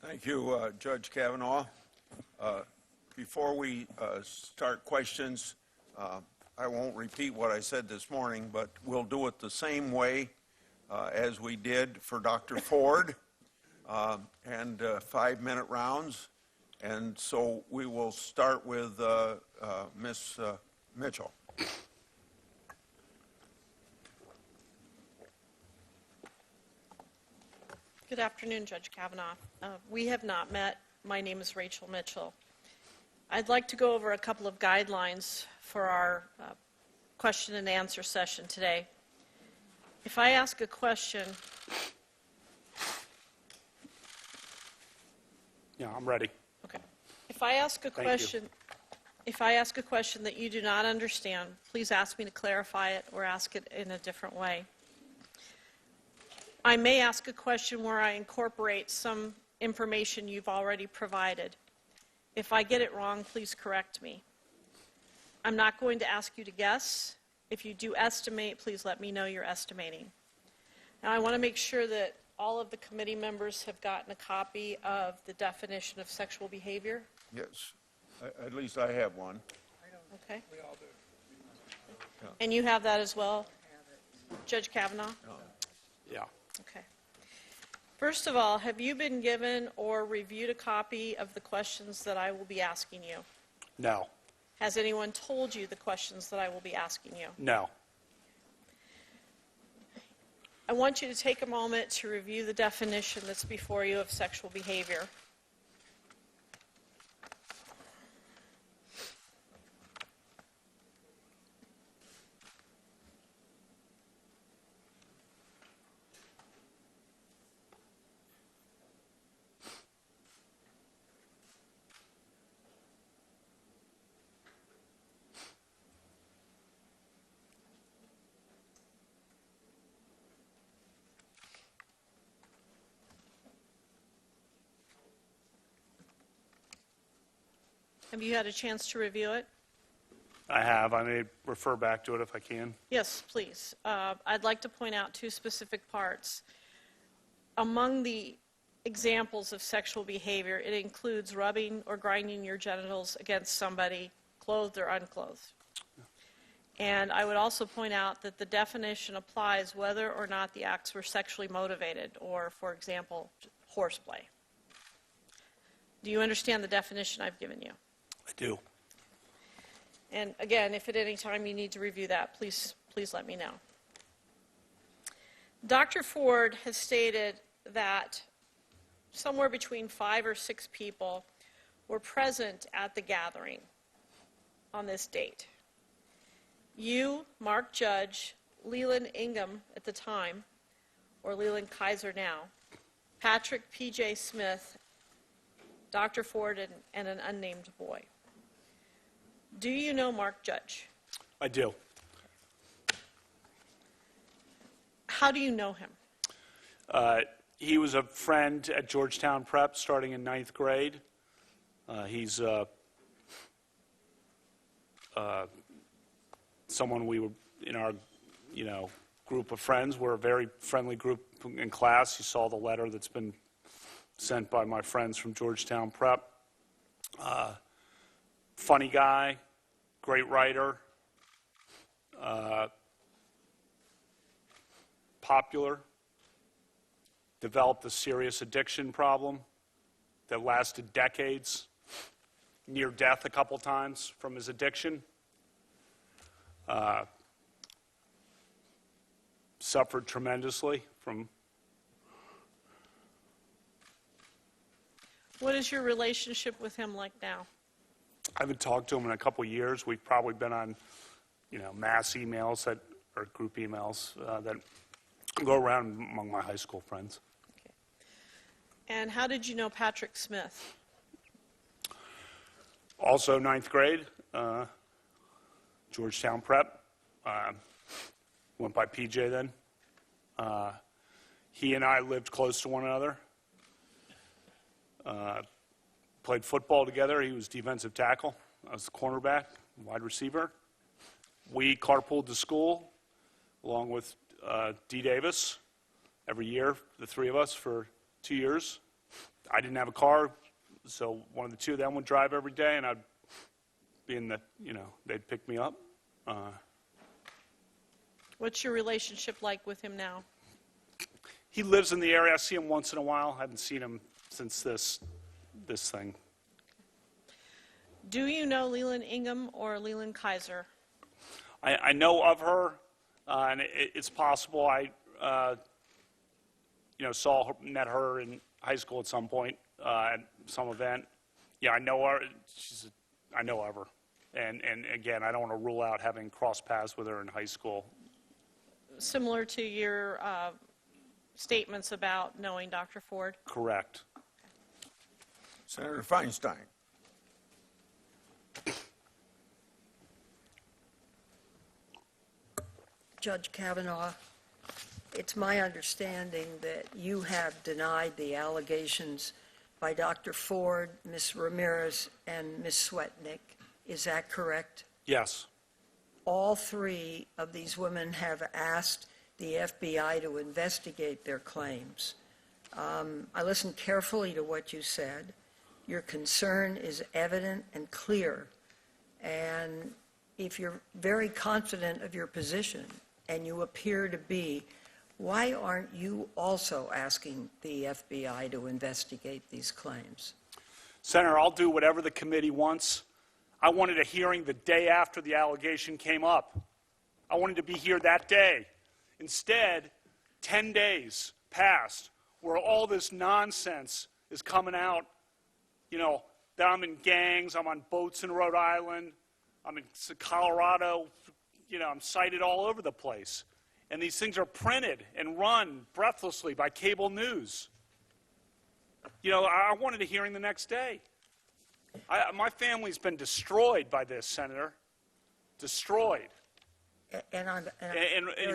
Thank you, Judge Kavanaugh. Before we start questions, I won't repeat what I said this morning, but we'll do it the same way as we did for Dr. Ford, and 5-minute rounds. And so we will start with Ms. Mitchell. Good afternoon, Judge Kavanaugh. We have not met. My name is Rachel Mitchell. I'd like to go over a couple of guidelines for our question and answer session today. If I ask a question, Yeah, I'm ready. okay. If I ask a question that you do not understand, please ask me to clarify it or ask it in a different way. I may ask a question where I incorporate some information you've already provided. If I get it wrong, please correct me. I'm not going to ask you to guess. If you do estimate, please let me know you're estimating. Now, I want to make sure that all of the committee members have gotten a copy of the definition of sexual behavior. Yes, at least I have one. Okay? We all do. Yeah. And you have that as well, Judge Kavanaugh? Yeah. Okay. First of all, have you been given or reviewed a copy of the questions that I will be asking you? No. Has anyone told you the questions that I will be asking you? No. I want you to take a moment to review the definition that's before you of sexual behavior. Have you had a chance to review it? I have. I may refer back to it if I can. Yes, please. I'd like to point out two specific parts. Among the examples of sexual behavior, it includes rubbing or grinding your genitals against somebody, clothed or unclothed. And I would also point out that the definition applies whether or not the acts were sexually motivated or, for example, horseplay. Do you understand the definition I've given you? I do. And again, if at any time you need to review that, please let me know. Dr. Ford has stated that somewhere between 5 or 6 people were present at the gathering on this date. You, Mark Judge, Leland Ingham at the time, or Leland Kaiser now, Patrick P.J. Smith, Dr. Ford, and an unnamed boy. Do you know Mark Judge? I do. How do you know him? He was a friend at Georgetown Prep starting in 9th grade. He's someone we were in our, group of friends. We're a very friendly group in class. You saw the letter that's been sent by my friends from Georgetown Prep. Funny guy, great writer, popular, developed a serious addiction problem that lasted decades, near death a couple times from his addiction. Suffered tremendously from. What is your relationship with him like now? I haven't talked to him in a couple years. We've probably been on, mass emails or group emails that go around among my high school friends. Okay. And how did you know Patrick Smith? Also 9th grade, Georgetown Prep. Went by PJ then. He and I lived close to one another. Played football together. He was defensive tackle. I was the cornerback, wide receiver. We carpooled to school along with D. Davis every year, the 3 of us, for 2 years. I didn't have a car, so one of the 2 of them would drive every day, and I'd be in the, they'd pick me up. What's your relationship like with him now? He lives in the area. I see him once in a while. I haven't seen him since this thing. Do you know Leland Ingham or Leland Kaiser? I know of her, and it's possible I, met her in high school at some point at some event. Yeah, I know her. I know of her, and again, I don't want to rule out having crossed paths with her in high school. Similar to your statements about knowing Dr. Ford? Correct. Senator Feinstein. Judge Kavanaugh, it's my understanding that you have denied the allegations by Dr. Ford, Ms. Ramirez, and Ms. Swetnick. Is that correct? Yes. All 3 of these women have asked the FBI to investigate their claims. I listened carefully to what you said. Your concern is evident and clear. And if you're very confident of your position, and you appear to be, why aren't you also asking the FBI to investigate these claims? Senator, I'll do whatever the committee wants. I wanted a hearing the day after the allegation came up. I wanted to be here that day. Instead, 10 days passed where all this nonsense is coming out, that I'm in gangs, I'm on boats in Rhode Island, I'm in Colorado, I'm cited all over the place. And these things are printed and run breathlessly by cable news. I wanted a hearing the next day. My family's been destroyed by this, Senator. Destroyed. And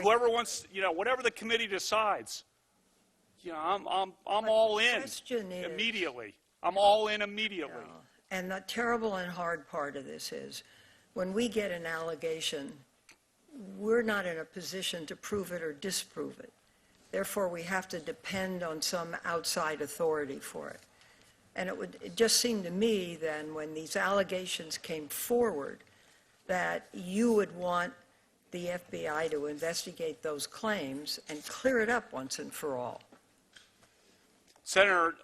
whoever wants, whatever the committee decides, I'm all in immediately. I'm all in immediately. And the terrible and hard part of this is, when we get an allegation, we're not in a position to prove it or disprove it. Therefore, we have to depend on some outside authority for it. And it just seemed to me then, when these allegations came forward, that you would want the FBI to investigate those claims and clear it up once and for all. Senator,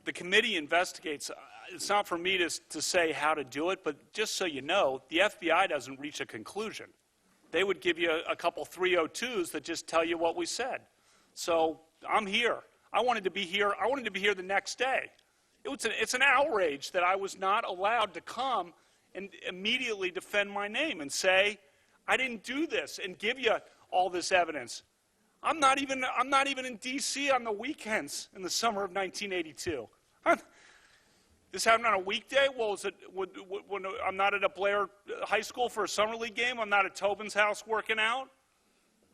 the committee investigates. it's not for me to say how to do it, but just so you know, the FBI doesn't reach a conclusion. They would give you a couple 302s that just tell you what we said. So I'm here. I wanted to be here. I wanted to be here the next day. It's an outrage that I was not allowed to come and immediately defend my name and say, I didn't do this, and give you all this evidence. I'm not even in D.C. on the weekends in the summer of 1982. This happened on a weekday? Well, when I'm not at a Blair High School for a summer league game? I'm not at Tobin's house working out?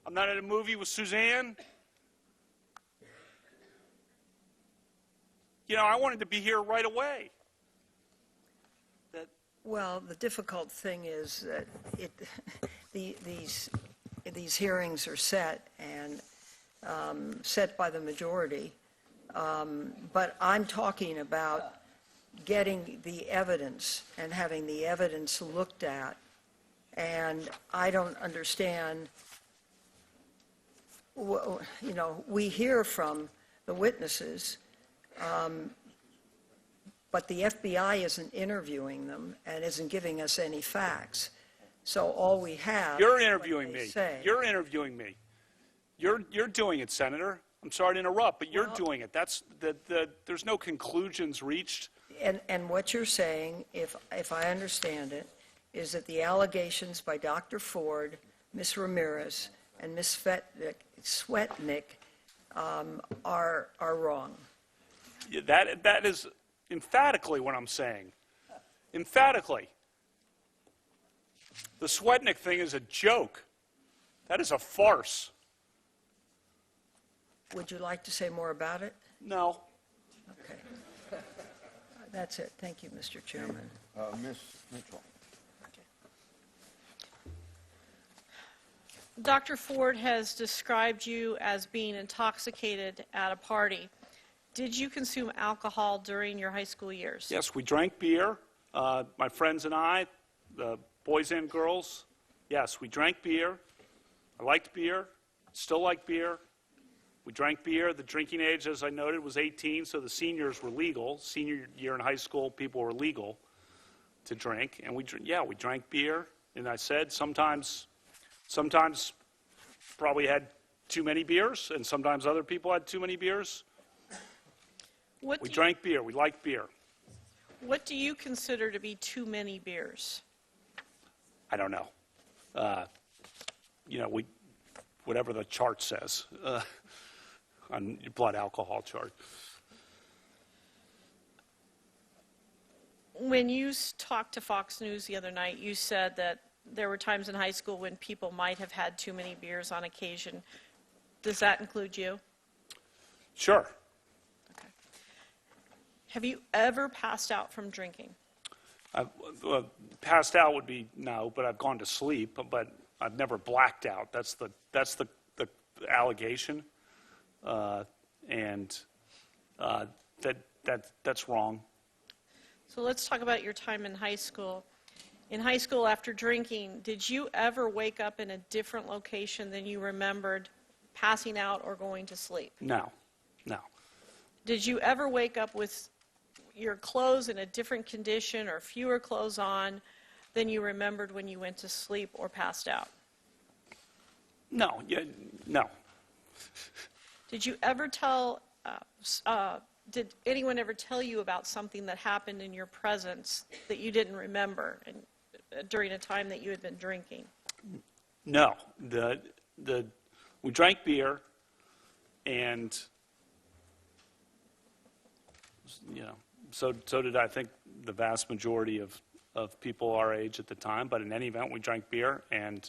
I'm not at a movie with Suzanne? You know, I wanted to be here right away. Well, the difficult thing is that these hearings are set and set by the majority, but I'm talking about getting the evidence and having the evidence looked at, and I don't understand. You know, we hear from the witnesses, but the FBI isn't interviewing them and isn't giving us any facts. So all we have. You're interviewing me. Say. You're interviewing me. You're doing it, Senator. I'm sorry to interrupt, but you're doing it. There's no conclusions reached. And what you're saying, if I understand it, is that the allegations by Dr. Ford, Ms. Ramirez, and Ms. Swetnick are wrong. Yeah, that is emphatically what I'm saying. Emphatically. The Swetnick thing is a joke. That is a farce. Would you like to say more about it? No. Okay. That's it. Thank you, Mr. Chairman. Ms. Mitchell. Dr. Ford has described you as being intoxicated at a party. Did you consume alcohol during your high school years? Yes, we drank beer. My friends and I, the boys and girls, yes, we drank beer. I liked beer, still like beer. We drank beer. The drinking age, as I noted, was 18, so the seniors were legal. Senior year in high school, people were legal to drink. And we drank beer. And I said sometimes probably had too many beers, and sometimes other people had too many beers. We drank beer. We liked beer. What do you consider to be too many beers? I don't know. Whatever the chart says on your blood alcohol chart. When you talked to Fox News the other night, you said that there were times in high school when people might have had too many beers on occasion. Does that include you? Sure. Okay. Have you ever passed out from drinking? Passed out would be no, but I've gone to sleep, but I've never blacked out. That's the allegation, and that's wrong. So let's talk about your time in high school. In high school, after drinking, did you ever wake up in a different location than you remembered passing out or going to sleep? No. Did you ever wake up with your clothes in a different condition or fewer clothes on than you remembered when you went to sleep or passed out? No. Did you ever did anyone ever tell you about something that happened in your presence that you didn't remember during a time that you had been drinking? No. We drank beer, and so did I think the vast majority of people our age at the time. But in any event, we drank beer and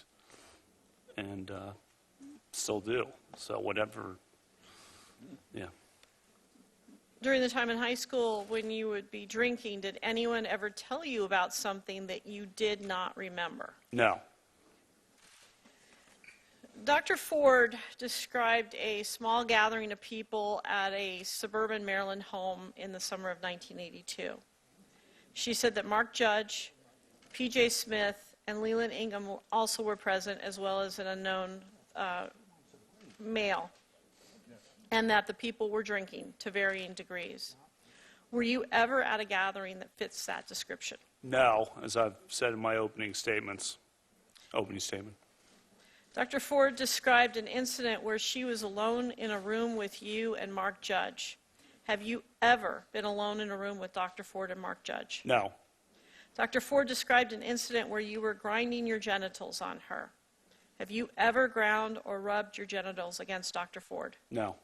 still do. So whatever. Yeah. During the time in high school when you would be drinking, did anyone ever tell you about something that you did not remember? No. Dr. Ford described a small gathering of people at a suburban Maryland home in the summer of 1982. She said that Mark Judge, P.J. Smith, and Leland Ingham also were present, as well as an unknown male, and that the people were drinking to varying degrees. Were you ever at a gathering that fits that description? No, as I've said in my opening statement. Dr. Ford described an incident where she was alone in a room with you and Mark Judge. Have you ever been alone in a room with Dr. Ford and Mark Judge? No. Dr. Ford described an incident where you were grinding your genitals on her. Have you ever ground or rubbed your genitals against Dr. Ford? No.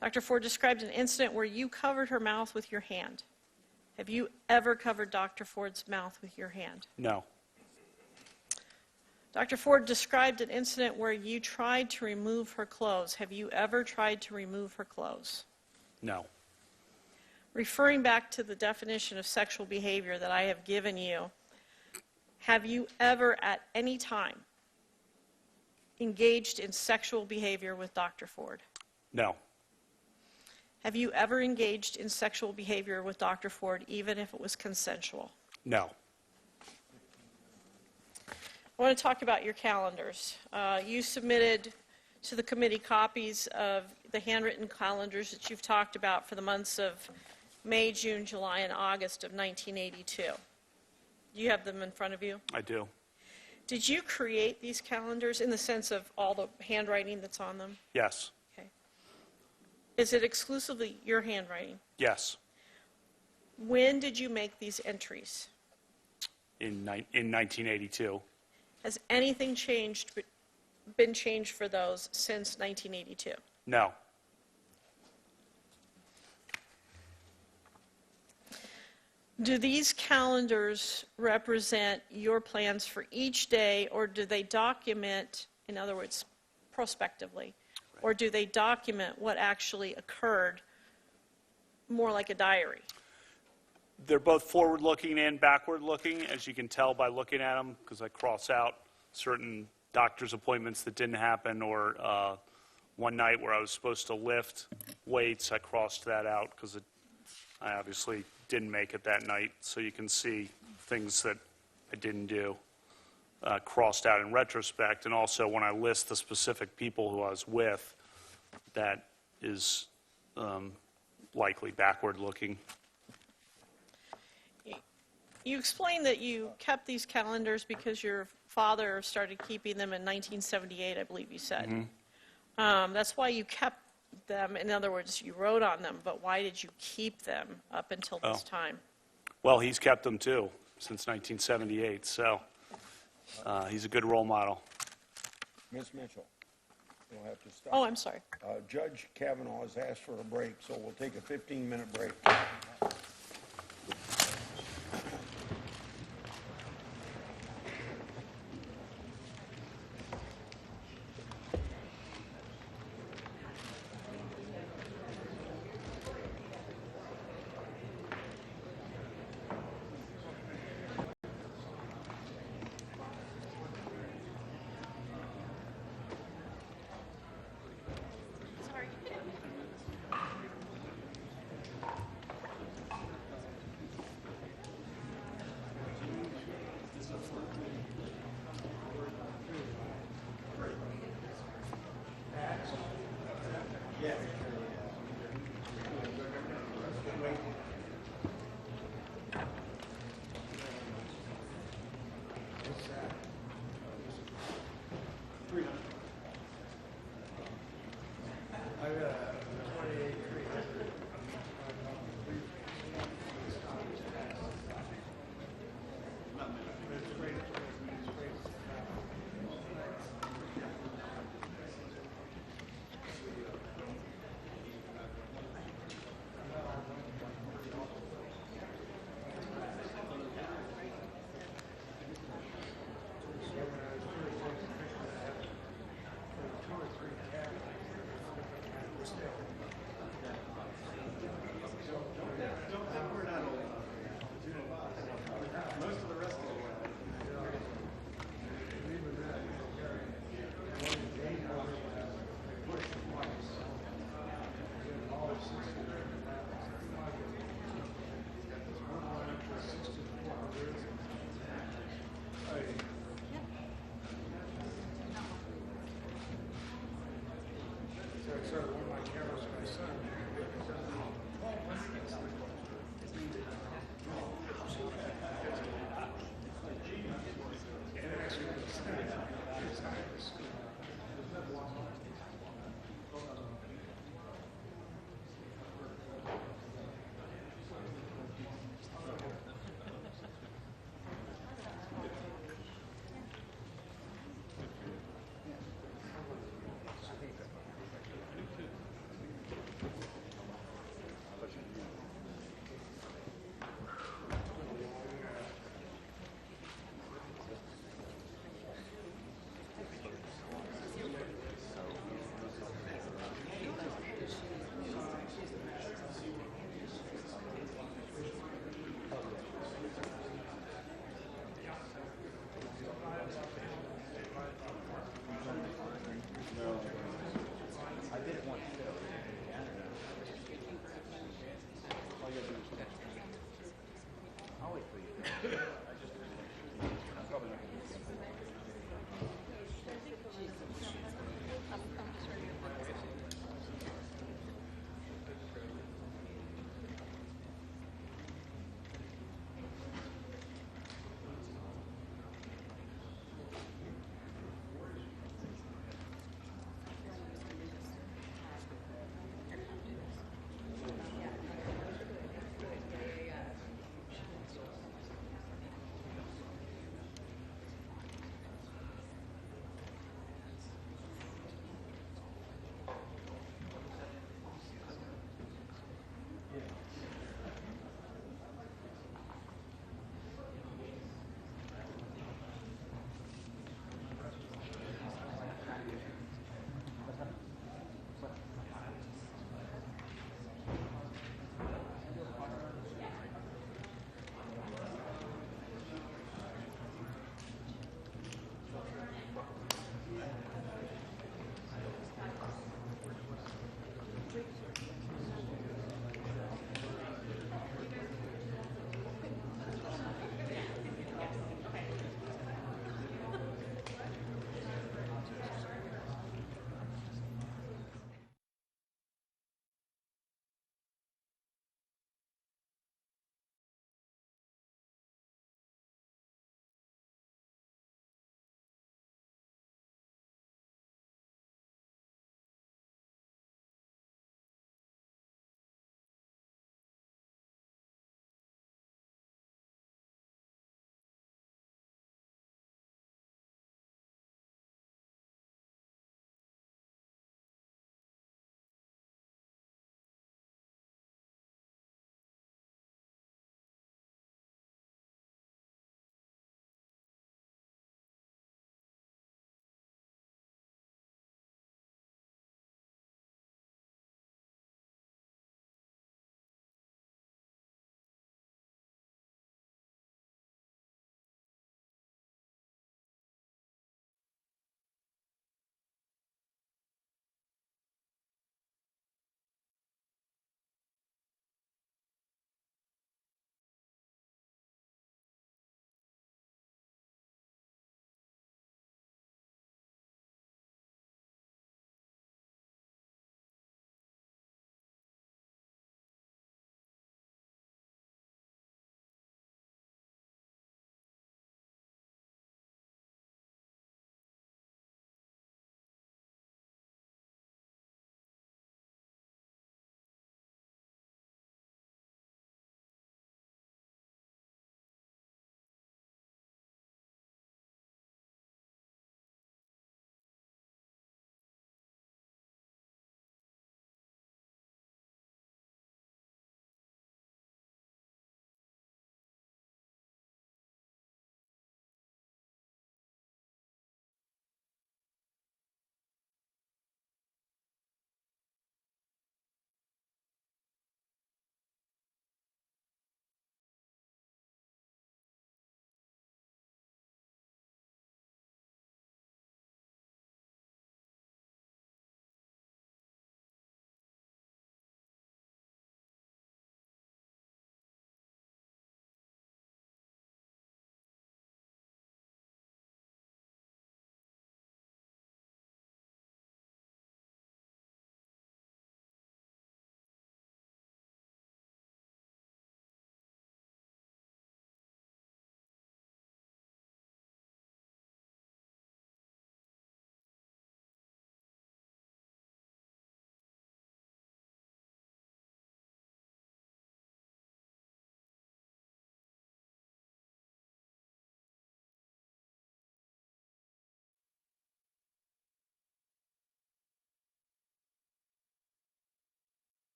Dr. Ford described an incident where you covered her mouth with your hand. Have you ever covered Dr. Ford's mouth with your hand? No. Dr. Ford described an incident where you tried to remove her clothes. Have you ever tried to remove her clothes? No. Referring back to the definition of sexual behavior that I have given you, have you ever at any time engaged in sexual behavior with Dr. Ford? No. Have you ever engaged in sexual behavior with Dr. Ford, even if it was consensual? No. I want to talk about your calendars. You submitted to the committee copies of the handwritten calendars that you've talked about for the months of May, June, July, and August of 1982. Do you have them in front of you? I do. Did you create these calendars in the sense of all the handwriting that's on them? Yes. Okay. Is it exclusively your handwriting? Yes. When did you make these entries? In 1982. Has anything been changed for those since 1982? No. Do these calendars represent your plans for each day, or do they document, in other words, prospectively, or do they document what actually occurred more like a diary? They're both forward-looking and backward-looking, as you can tell by looking at them, because I cross out certain doctor's appointments that didn't happen, or one night where I was supposed to lift weights, I crossed that out because I obviously didn't make it that night. So you can see things that I didn't do crossed out in retrospect. And also when I list the specific people who I was with, that is likely backward-looking. You explained that you kept these calendars because your father started keeping them in 1978, I believe you said. That's why you kept them. In other words, you wrote on them, but why did you keep them up until this time? Well, he's kept them too since 1978, so he's a good role model. Ms. Mitchell, you'll have to stop. Oh, I'm sorry. Judge Kavanaugh has asked for a break, so we'll take a 15-minute break.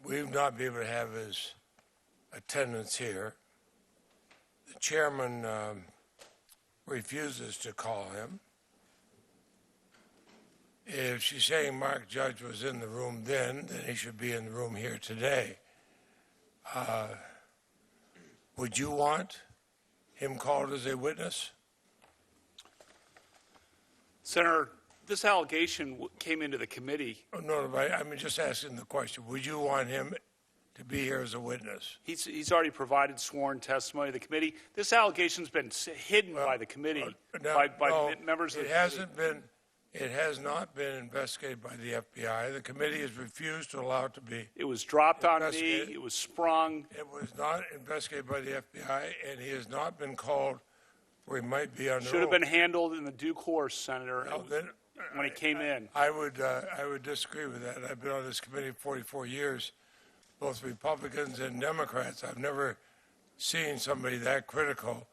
We would not be able to have his attendance here. The chairman refuses to call him. If she's saying Mark Judge was in the room then he should be in the room here today. Would you want him called as a witness? Senator, this allegation came into the committee. Oh, no, but I'm just asking the question. Would you want him to be here as a witness? He's already provided sworn testimony to the committee. This allegation's been hidden by the committee, by members of the committee. It has not been investigated by the FBI. The committee has refused to allow it to be. It was dropped on me. Investigated. It was sprung. It was not investigated by the FBI, and he has not been called where he might be under Should have oath. been handled in the due course, Senator, Well, then, when it came in. I would disagree with that. I've been on this committee 44 years, both Republicans and Democrats. I've never seen somebody that critical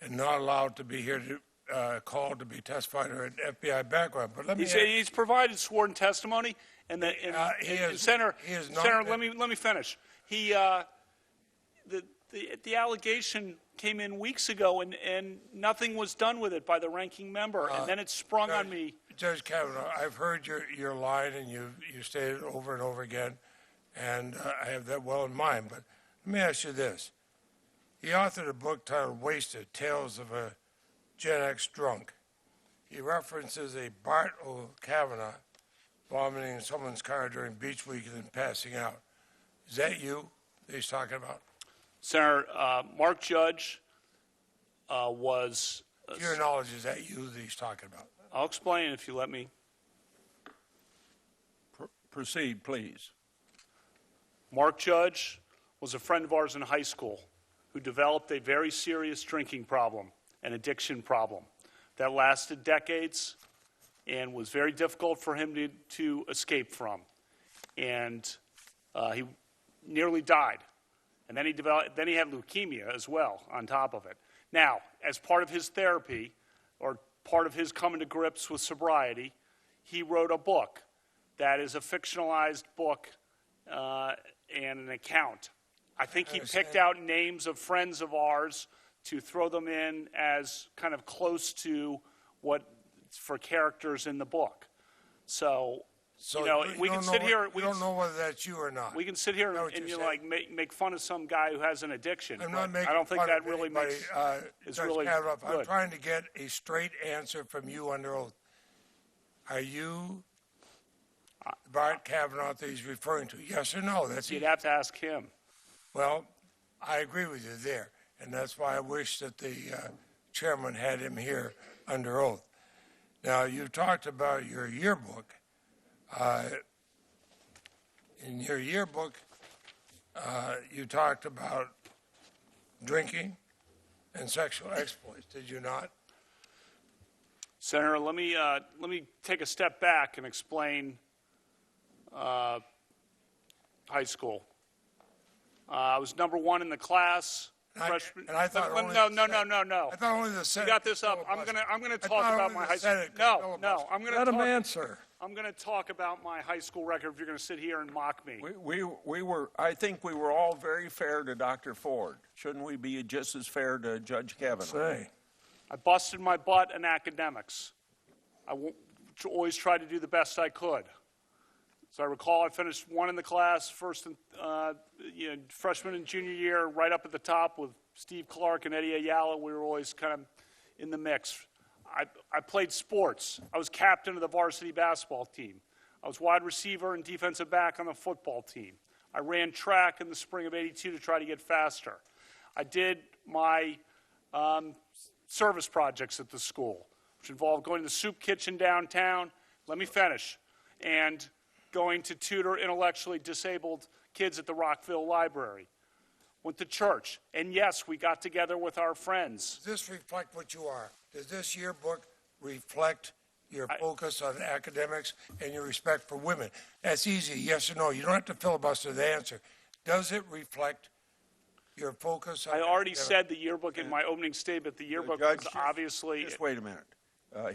and not allowed to be here to called to be testified or an FBI background. But let me He's provided sworn testimony, and Senator, he has not Senator, been- let me finish. The allegation came in weeks ago, and nothing was done with it by the ranking member, and then it sprung on me. Judge Kavanaugh, I've heard your line, and you stated it over and over again, and I have that well in mind. But let me ask you this. He authored a book titled Wasted, Tales of a Gen X Drunk. He references a Bart Kavanaugh vomiting in someone's car during beach week and then passing out. Is that you that he's talking about? Senator, Mark Judge was... To your knowledge, is that you that he's talking about? I'll explain if you let me. Proceed, please. Mark Judge was a friend of ours in high school who developed a very serious drinking problem, an addiction problem, that lasted decades and was very difficult for him to escape from. And he nearly died. And then he had leukemia as well on top of it. Now, as part of his therapy, or part of his coming to grips with sobriety, he wrote a book that is a fictionalized book and an account. I think he picked out names of friends of ours to throw them in as kind of close to what for characters in the book. So you know, we can sit here. We don't know whether that's you or not. We can sit here and you know, like make fun of some guy who has an addiction. I'm not making I don't think fun that of really anybody, is Judge really Kavanaugh. I'm good. trying to get a straight answer from you under oath. Are you Bart Kavanaugh that he's referring to? Yes or no? That's You'd have to ask him. Well, I agree with you there, and that's why I wish that the chairman had him here under oath. Now, you talked about your yearbook. In your yearbook, you talked about drinking and sexual exploits, did you not? Senator, let me take a step back and explain high school. I was number one in the class. Freshman. And I thought no. I thought only the Senate. You got this up. I'm gonna talk about my high school. No. I'm gonna Let him talk. answer. I'm gonna talk about my high school record. If you're gonna sit here and mock me, I think we were all very fair to Dr. Ford. Shouldn't we be just as fair to Judge Kavanaugh? Say. I busted my butt in academics. I always tried to do the best I could. So I recall I finished one in the class, first and freshman and junior year, right up at the top with Steve Clark and Eddie Ayala. We were always kind of in the mix. I played sports. I was captain of the varsity basketball team. I was wide receiver and defensive back on the football team. I ran track in the spring of '82 to try to get faster. I did my service projects at the school, which involved going to the soup kitchen downtown. Let me finish. And going to tutor intellectually disabled kids at the Rockville Library. Went to church. And yes, we got together with our friends. Does this reflect what you are? Does this yearbook reflect your focus on academics and your respect for women? That's easy, yes or no. You don't have to filibuster the answer. Does it reflect your focus on I already academics? said the yearbook in my opening statement. The yearbook Judge, was obviously... Just wait a minute.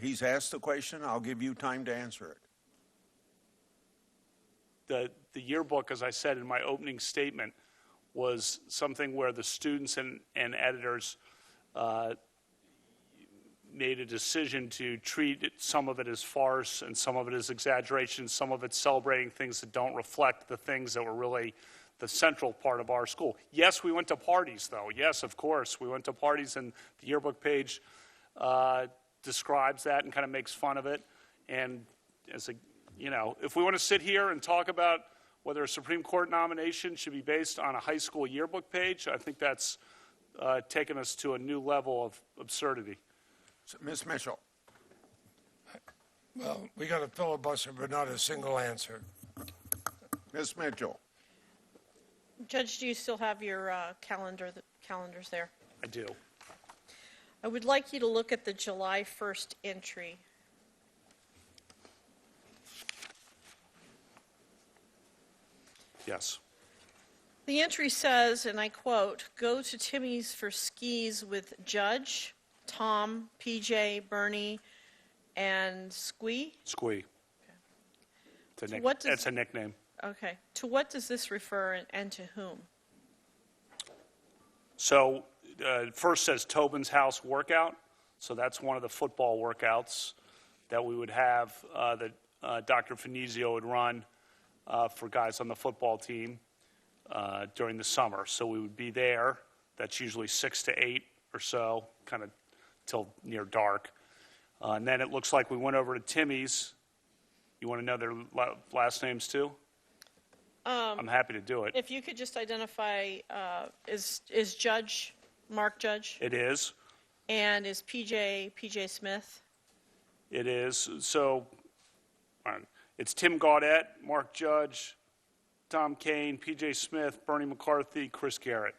He's asked the question. I'll give you time to answer it. the yearbook, as I said in my opening statement, was something where the students and editors made a decision to treat some of it as farce and some of it as exaggeration, some of it celebrating things that don't reflect the things that were really the central part of our school. Yes, we went to parties, though. Yes, of course, we went to parties, and the yearbook page describes that and kind of makes fun of it. And as a, you know, if we want to sit here and talk about whether a Supreme Court nomination should be based on a high school yearbook page, I think that's taken us to a new level of absurdity. Ms. Mitchell. Well, we got a filibuster, but not a single answer. Ms. Mitchell. Judge, do you still have your calendars there? I do. I would like you to look at the July 1st entry. Yes. The entry says, and I quote, "Go to Timmy's for skis with Judge, Tom, PJ, Bernie, and Squee." Squee. It's a, what does- it's a nickname. Okay. To what does this refer and to whom? So first says Tobin's House workout. So that's one of the football workouts that we would have that Dr. Finizio would run for guys on the football team during the summer. So we would be there. That's usually 6 to 8 or so, kind of till near dark. And then it looks like we went over to Timmy's. You want to know their last names too? I'm happy to do it. If you could just identify, is Judge Mark Judge? It is. And is PJ Smith? It is. So it's Tim Gaudette, Mark Judge, Tom Kane, PJ Smith, Bernie McCarthy, Chris Garrett.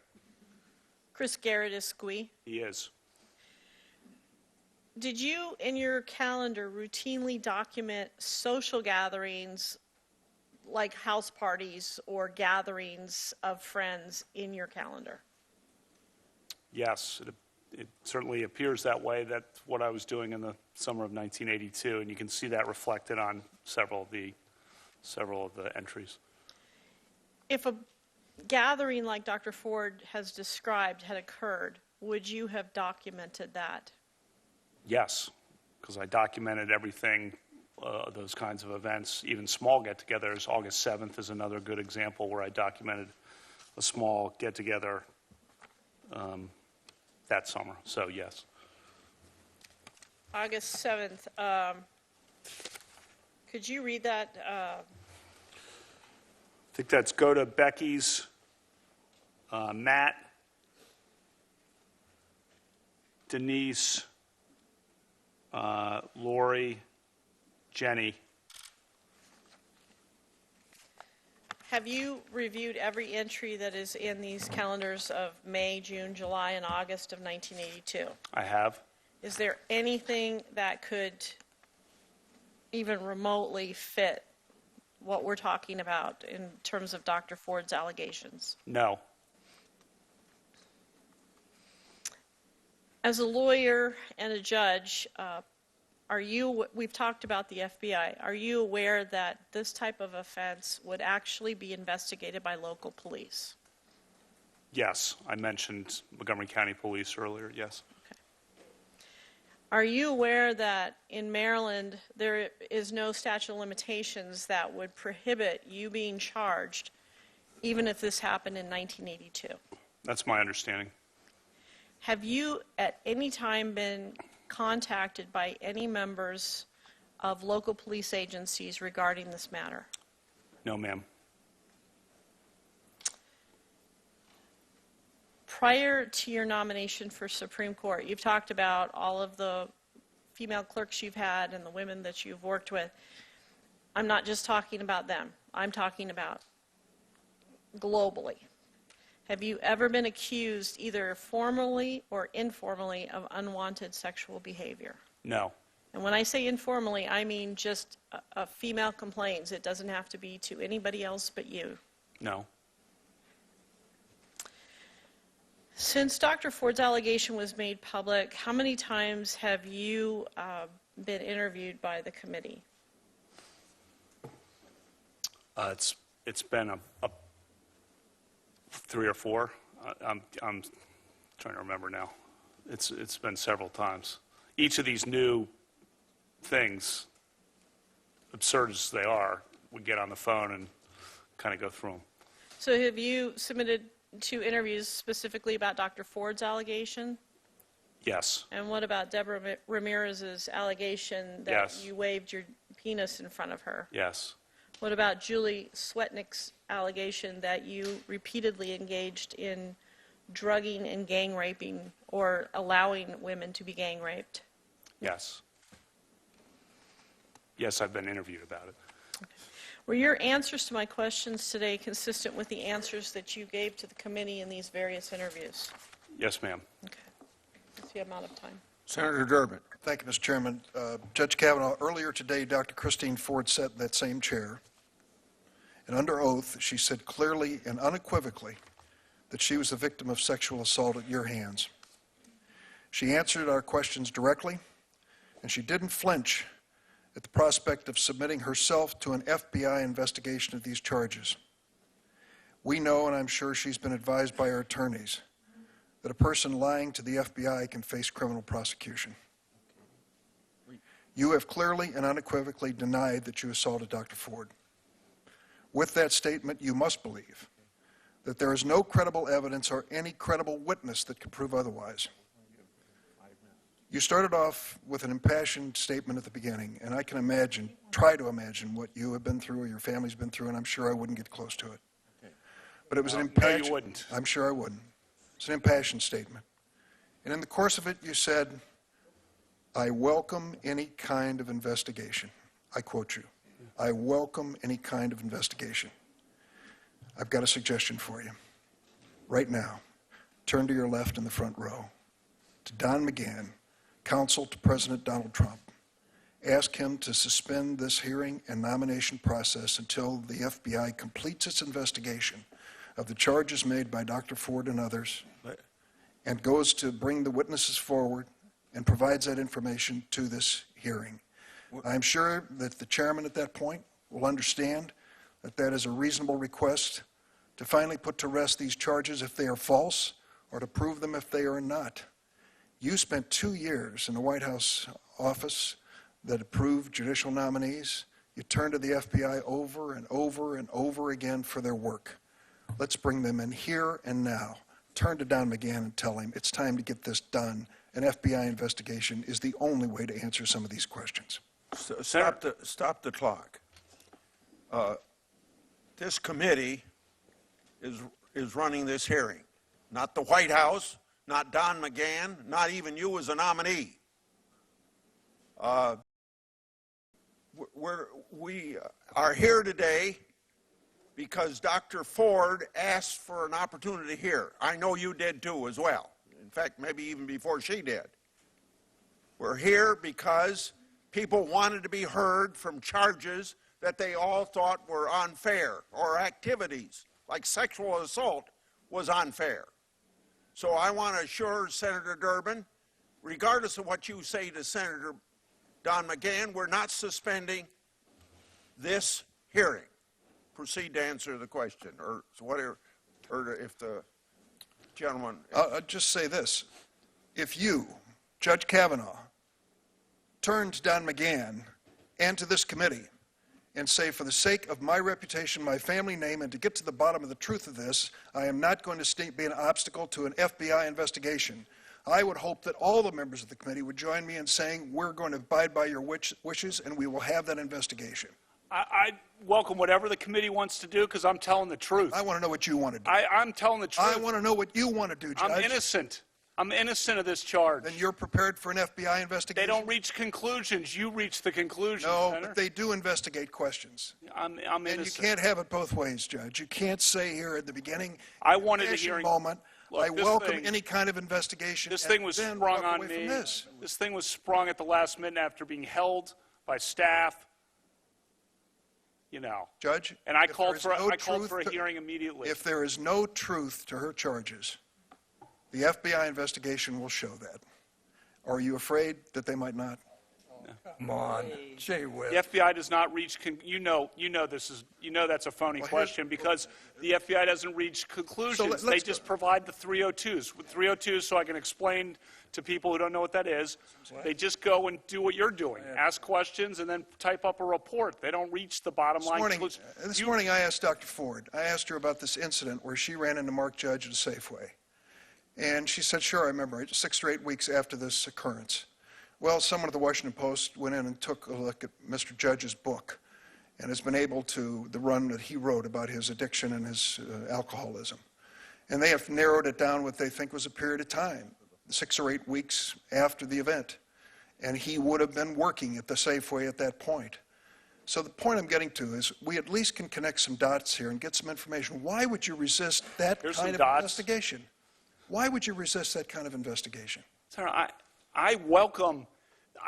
Chris Garrett is Squee. He is. Did you, in your calendar, routinely document social gatherings like house parties or gatherings of friends in your calendar? Yes, it certainly appears that way. That's what I was doing in the summer of 1982, and you can see that reflected on several of the entries. If a gathering like Dr. Ford has described had occurred, would you have documented that? Yes, because I documented everything, those kinds of events, even small get-togethers. August 7th is another good example where I documented a small get-together that summer. So, yes. August 7th, could you read that? I think that's go to Becky's, Matt, Denise, Lori, Jenny. Have you reviewed every entry that is in these calendars of May, June, July, and August of 1982? I have. Is there anything that could even remotely fit what we're talking about in terms of Dr. Ford's allegations? No. As a lawyer and a judge, we've talked about the FBI, are you aware that this type of offense would actually be investigated by local police? Yes, I mentioned Montgomery County Police earlier, yes. Are you aware that in Maryland, there is no statute of limitations that would prohibit you being charged, even if this happened in 1982? That's my understanding. Have you at any time been contacted by any members of local police agencies regarding this matter? No, ma'am. Prior to your nomination for Supreme Court, you've talked about all of the female clerks you've had and the women that you've worked with. I'm not just talking about them. I'm talking about globally. Have you ever been accused, either formally or informally, of unwanted sexual behavior? No. And when I say informally, I mean just a female complains. It doesn't have to be to anybody else but you. No. Since Dr. Ford's allegation was made public, how many times have you been interviewed by the committee? It's been a 3 or 4. I'm trying to remember now. It's been several times. Each of these new things, absurd as they are, we get on the phone and kind of go through them. So have you submitted 2 interviews specifically about Dr. Ford's allegation? Yes. And what about Deborah Ramirez's allegation that Yes. you waved your penis in front of her? Yes. What about Julie Swetnick's allegation that you repeatedly engaged in drugging and gang raping or allowing women to be gang raped? Yes. Yes, I've been interviewed about it. Were your answers to my questions today consistent with the answers that you gave to the committee in these various interviews? Yes, ma'am. Okay. That's the amount of time. Senator Durbin. Thank you, Mr. Chairman. Judge Kavanaugh, earlier today, Dr. Christine Ford sat in that same chair, and under oath, she said clearly and unequivocally that she was the victim of sexual assault at your hands. She answered our questions directly, and she didn't flinch at the prospect of submitting herself to an FBI investigation of these charges. We know, and I'm sure she's been advised by her attorneys, that a person lying to the FBI can face criminal prosecution. You have clearly and unequivocally denied that you assaulted Dr. Ford. With that statement, you must believe that there is no credible evidence or any credible witness that could prove otherwise. You started off with an impassioned statement at the beginning, and I can imagine, try to imagine what you have been through or your family's been through, and I'm sure I wouldn't get close to it. But it was an impassioned... No, you wouldn't. I'm sure I wouldn't. It's an impassioned statement. And in the course of it, you said, I welcome any kind of investigation. I quote you. I welcome any kind of investigation. I've got a suggestion for you. Right now, turn to your left in the front row, to Don McGahn, counsel to President Donald Trump. Ask him to suspend this hearing and nomination process until the FBI completes its investigation of the charges made by Dr. Ford and others, and goes to bring the witnesses forward and provides that information to this hearing. I'm sure that the chairman at that point will understand that that is a reasonable request to finally put to rest these charges if they are false or to prove them if they are not. You spent 2 years in the White House office that approved judicial nominees. You turned to the FBI over and over and over again for their work. Let's bring them in here and now. Turn to Don McGahn and tell him it's time to get this done. An FBI investigation is the only way to answer some of these questions. Stop the clock. This committee is running this hearing, not the White House, not Don McGahn, not even you as a nominee. We are here today because Dr. Ford asked for an opportunity here. I know you did too as well. In fact, maybe even before she did. We're here because people wanted to be heard from charges that they all thought were unfair, or activities like sexual assault was unfair. So I want to assure Senator Durbin, regardless of what you say to Senator Don McGahn, we're not suspending this hearing. Proceed to answer the question, or whatever, or if the gentleman... I'll just say this. If you, Judge Kavanaugh, turn to Don McGahn and to this committee and say, for the sake of my reputation, my family name, and to get to the bottom of the truth of this, I am not going to be an obstacle to an FBI investigation, I would hope that all the members of the committee would join me in saying we're going to abide by your wishes and we will have that investigation. I welcome whatever the committee wants to do because I'm telling the truth. I want to know what you want to do. I'm telling the truth. I want to know what you want to do, Judge. I'm innocent. I'm innocent of this charge. Then you're prepared for an FBI investigation? They don't reach conclusions. You reach the conclusion, No, Senator. but they do investigate questions. I'm And innocent. you can't have it both ways, Judge. You can't say here at the beginning, I wanted a passion hearing. moment, Look, I this welcome thing- any kind of investigation. This and thing was then sprung walk on away me. from this. This thing was sprung at the last minute after being held by staff. You know. Judge, And I if called there is for no I called truth for a to- hearing immediately. If there is no truth to her charges, the FBI investigation will show that. Are you afraid that they might not? Come on, gee whiz. The FBI does not reach, that's a phony question, because the FBI doesn't reach conclusions. They let's just provide the 302s. With 302s, so I can explain to people who don't know what that is, they just go and do what you're doing, ask questions, and then type up a report. They don't reach the bottom line conclusion. This morning I asked Dr. Ford, I asked her about this incident where she ran into Mark Judge at a Safeway. And she said, sure, I remember, 6 or 8 weeks after this occurrence. Well, someone at the Washington Post went in and took a look at Mr. Judge's book and has been able to, the run that he wrote about his addiction and his alcoholism. And they have narrowed it down what they think was a period of time, 6 or 8 weeks after the event. And he would have been working at the Safeway at that point. So the point I'm getting to is we at least can connect some dots here and get some information. Why would you resist that Here's kind some of dots. investigation? Why would you resist that kind of investigation? Senator, I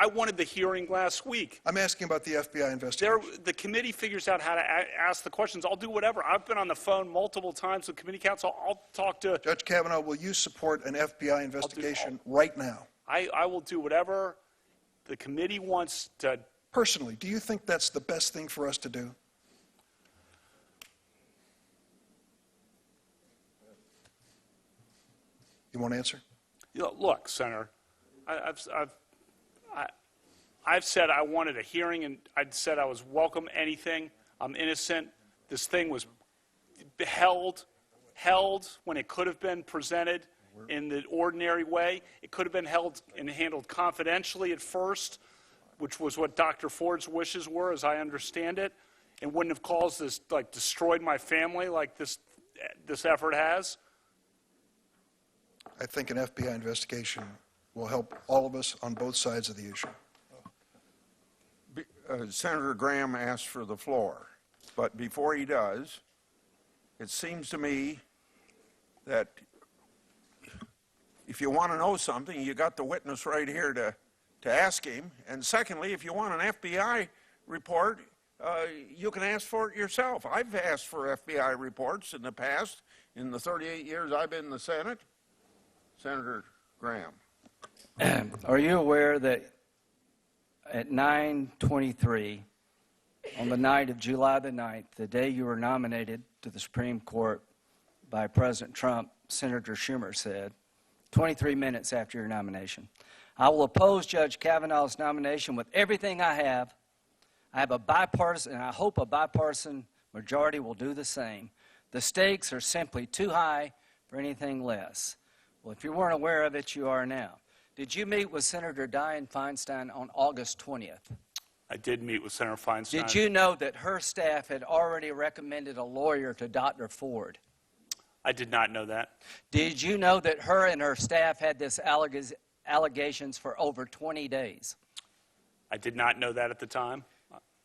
wanted the hearing last week. I'm asking about the FBI investigation. The committee figures out how to ask the questions. I'll do whatever. I've been on the phone multiple times with committee counsel. I'll talk to... Judge Kavanaugh, will you support an FBI investigation right now? I will do whatever the committee wants to... Personally, do you think that's the best thing for us to do? You want to answer? Look, Senator, I've said I wanted a hearing, and I'd said I was welcome anything. I'm innocent. This thing was held when it could have been presented in the ordinary way. It could have been held and handled confidentially at first, which was what Dr. Ford's wishes were, as I understand it, and wouldn't have caused this, like, destroyed my family like this effort has. I think an FBI investigation will help all of us on both sides of the issue. Senator Graham asked for the floor, but before he does, it seems to me that if you want to know something, you got the witness right here to ask him. And secondly, if you want an FBI report, you can ask for it yourself. I've asked for FBI reports in the past, in the 38 years I've been in the Senate. Senator Graham. Are you aware that at 9:23 on the night of July the 9th, the day you were nominated to the Supreme Court by President Trump, Senator Schumer said, 23 minutes after your nomination, I will oppose Judge Kavanaugh's nomination with everything I have. I have a bipartisan, and I hope a bipartisan majority will do the same. The stakes are simply too high for anything less. Well, if you weren't aware of it, you are now. Did you meet with Senator Dianne Feinstein on August 20th? I did meet with Senator Feinstein. Did you know that her staff had already recommended a lawyer to Dr. Ford? I did not know that. Did you know that her and her staff had this allegations for over 20 days? I did not know that at the time.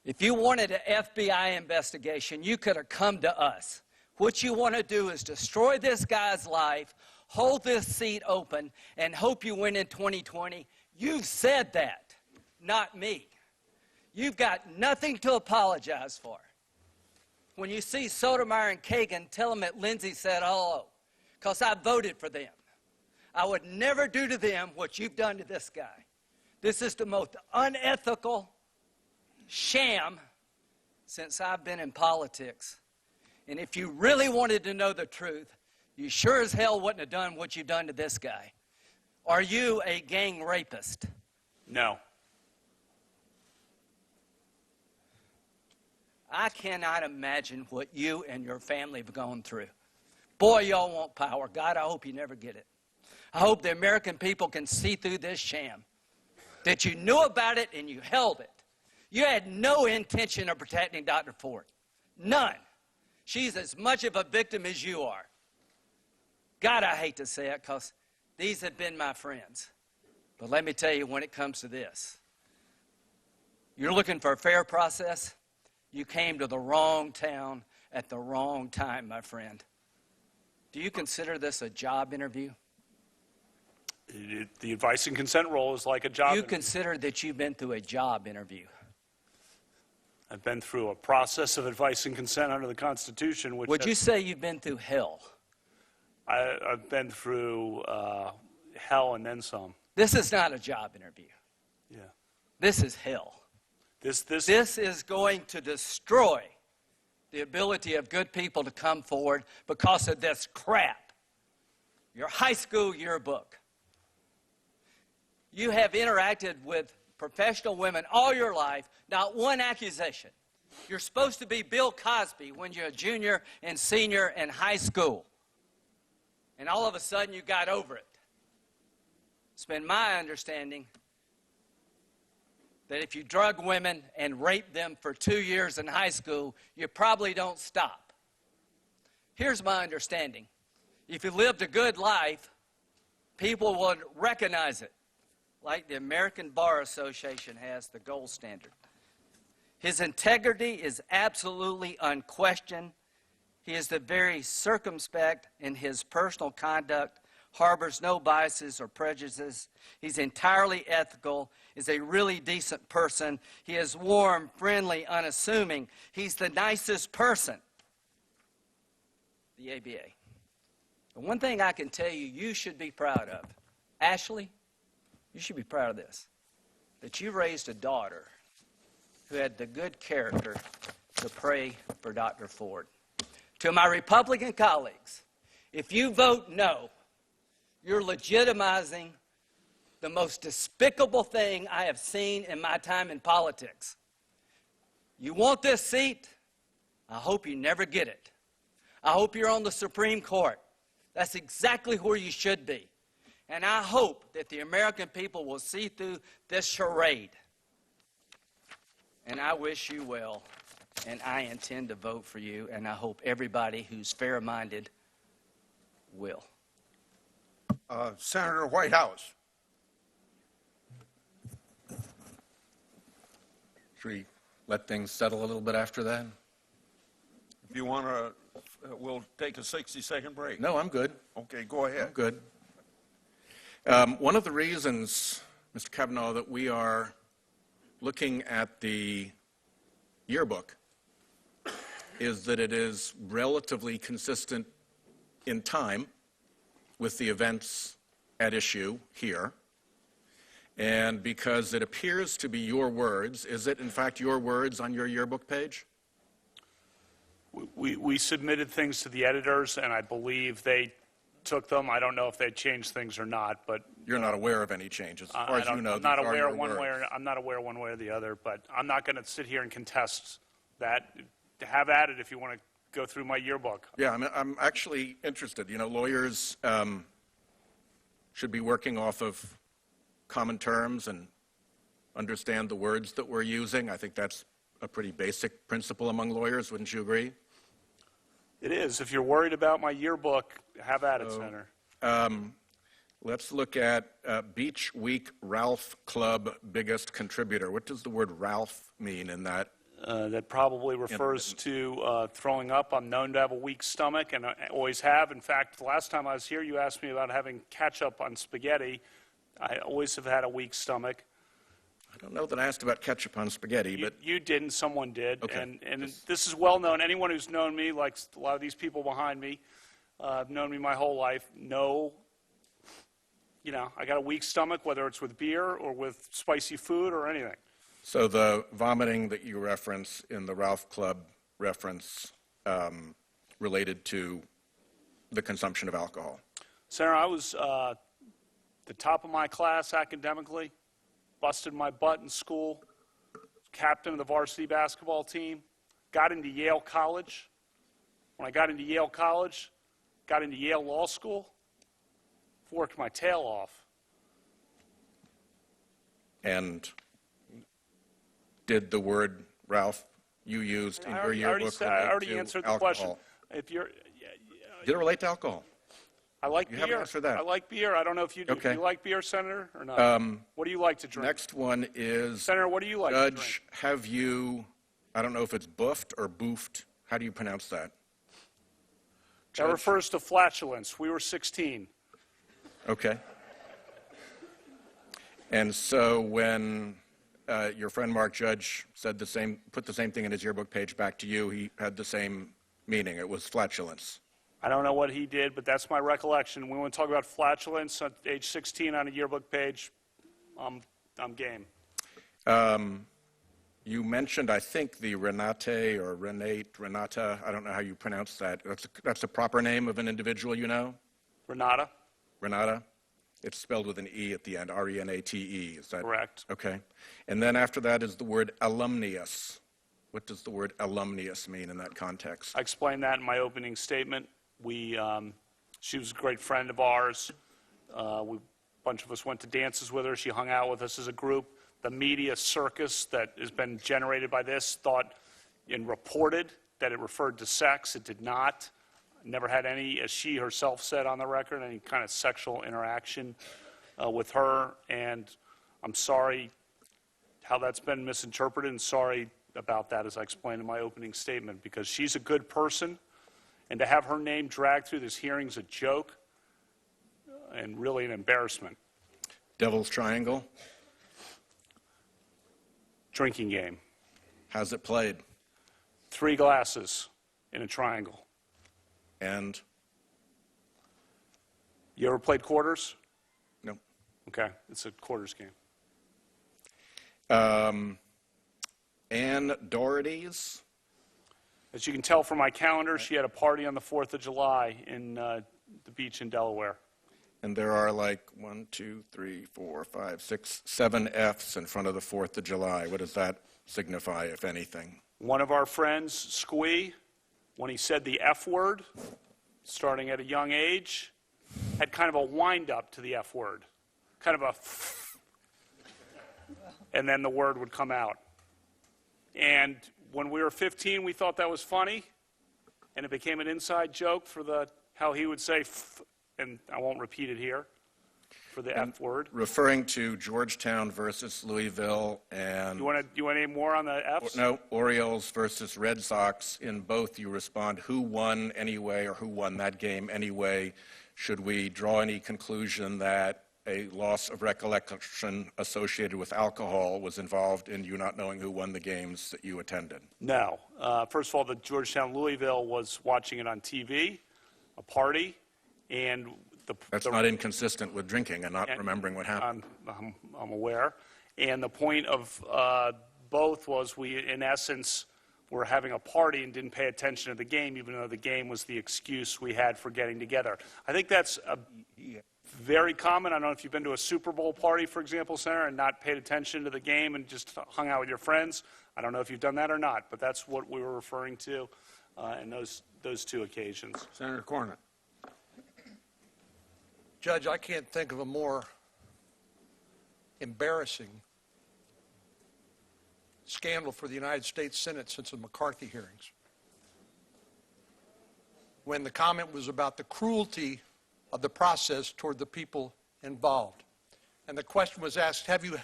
If you wanted an FBI investigation, you could have come to us. What you want to do is destroy this guy's life, hold this seat open, and hope you win in 2020. You've said that, not me. You've got nothing to apologize for. When you see Sotomayor and Kagan, tell them that Lindsay said hello, because I voted for them. I would never do to them what you've done to this guy. This is the most unethical sham since I've been in politics. And if you really wanted to know the truth, you sure as hell wouldn't have done what you've done to this guy. Are you a gang rapist? No. I cannot imagine what you and your family have gone through. Boy, y'all want power. God, I hope you never get it. I hope the American people can see through this sham, that you knew about it and you held it. You had no intention of protecting Dr. Ford. None. She's as much of a victim as you are. God, I hate to say it, because these have been my friends. But let me tell you, when it comes to this, you're looking for a fair process, you came to the wrong town at the wrong time, my friend. Do you consider this a job interview? The advice and consent role is like a job You interview. consider that you've been through a job interview. I've been through a process of advice and consent under the Constitution, which Would you say you've been through hell? I've been through hell and then some. This is not a job interview. Yeah. This is hell. This This is going to destroy the ability of good people to come forward because of this crap. Your high school yearbook. You have interacted with professional women all your life, not one accusation. You're supposed to be Bill Cosby when you're a junior and senior in high school. And all of a sudden you got over it. It's been my understanding that if you drug women and rape them for 2 years in high school, you probably don't stop. Here's my understanding. If you lived a good life, people would recognize it, like the American Bar Association has the gold standard. His integrity is absolutely unquestioned. He is the very circumspect in his personal conduct, harbors no biases or prejudices. He's entirely ethical, is a really decent person. He is warm, friendly, unassuming. He's the nicest person. The ABA. The one thing I can tell you, you should be proud of. Ashley, you should be proud of this. That you raised a daughter who had the good character to pray for Dr. Ford. To my Republican colleagues, if you vote no, you're legitimizing the most despicable thing I have seen in my time in politics. You want this seat? I hope you never get it. I hope you're on the Supreme Court. That's exactly where you should be. And I hope that the American people will see through this charade. And I wish you well, and I intend to vote for you, and I hope everybody who's fair-minded will. Senator Whitehouse. Should we let things settle a little bit after that? If you want to, we'll take a 60-second break. No, I'm good. Okay, go ahead. I'm good. One of the reasons, Mr. Kavanaugh, that we are looking at the yearbook is that it is relatively consistent in time with the events at issue here. And because it appears to be your words, is it in fact your words on your yearbook page? We submitted things to the editors, and I believe they took them. I don't know if they changed things or not, but You're not aware of any changes, as far as you know. I'm not these are aware your one way words. or I'm not aware one way or the other. But I'm not going to sit here and contest that. Have at it if you want to go through my yearbook. Yeah, I'm actually interested. You know, lawyers should be working off of common terms and understand the words that we're using. I think that's a pretty basic principle among lawyers. Wouldn't you agree? It is. If you're worried about my yearbook, have at it, Senator. Let's look at Beach Week Ralph Club biggest contributor. What does the word Ralph mean in that? That probably refers to throwing up. I'm known to have a weak stomach, and I always have. In fact, the last time I was here, you asked me about having ketchup on spaghetti. I always have had a weak stomach. I don't know that I asked about ketchup on spaghetti, but You didn't, someone did. Okay. And this is well known. Anyone who's known me, like a lot of these people behind me, have known me my whole life, know, you know, I got a weak stomach, whether it's with beer or with spicy food or anything. so the vomiting that you reference in the Ralph Club reference related to the consumption of alcohol. Senator, I was the top of my class academically, busted my butt in school, captain of the varsity basketball team, got into Yale College. When I got into Yale College, got into Yale Law School, worked my tail off. And did the word Ralph you used in your yearbook I relate already to answered the alcohol? question. If you're, Did it relate to alcohol? I like You beer. haven't answered that. I like beer. I don't know if you do. Okay. Do you like beer, Senator, or not? What do you like to drink? Next one is, Senator, what do you like to drink? Judge, have you, I don't know if it's buffed or boofed. How do you pronounce that? That Judge? refers to flatulence. We were 16. Okay. And so when your friend Mark Judge said put the same thing in his yearbook page back to you, he had the same meaning. It was flatulence. I don't know what he did, but that's my recollection. We want to talk about flatulence at age 16 on a yearbook page. I'm game. You mentioned, I think, the Renata, I don't know how you pronounce that. That's the proper name of an individual you know? Renata? Renata? It's spelled with an E at the end, R-E-N-A-T-E. Is that Correct. Okay. And then after that is the word alumnius. What does the word alumnius mean in that context? I explained that in my opening statement. She was a great friend of ours. A bunch of us went to dances with her. She hung out with us as a group. The media circus that has been generated by this thought and reported that it referred to sex. It did not. Never had any, as she herself said on the record, any kind of sexual interaction with her. And I'm sorry how that's been misinterpreted, and sorry about that, as I explained in my opening statement, because she's a good person, and to have her name dragged through this hearing is a joke and really an embarrassment. Devil's Triangle? Drinking game. How's it played? 3 glasses in a triangle. And? You ever played quarters? No. Okay, it's a quarters game. Ann Doherty's? As you can tell from my calendar, she had a party on the 4th of July in the beach in Delaware. And there are like 1, 2, 3, 4, 5, 6, 7 F's in front of the 4th of July. What does that signify, if anything? One of our friends, Squee, when he said the F word, starting at a young age, had kind of a wind-up to the F word. Kind of a and then the word would come out. And when we were 15, we thought that was funny, and it became an inside joke for how he would say and I won't repeat it here, for the F word. Referring to Georgetown versus Louisville and... You want to name more on the Fs? No, Orioles versus Red Sox. In both, you respond, who won anyway, or who won that game anyway? Should we draw any conclusion that a loss of recollection associated with alcohol was involved in you not knowing who won the games that you attended? No. First of all, the Georgetown-Louisville was watching it on TV, a party, and That's not inconsistent with drinking and not remembering what happened. I'm aware. And the point of both was we, in essence, were having a party and didn't pay attention to the game, even though the game was the excuse we had for getting together. I think that's very common. I don't know if you've been to a Super Bowl party, for example, Senator, and not paid attention to the game and just hung out with your friends. I don't know if you've done that or not, but that's what we were referring to in those 2 occasions. Senator Cornyn. Judge, I can't think of a more embarrassing scandal for the United States Senate since the McCarthy hearings, when the comment was about the cruelty of the process toward the people involved. And the question was asked, have you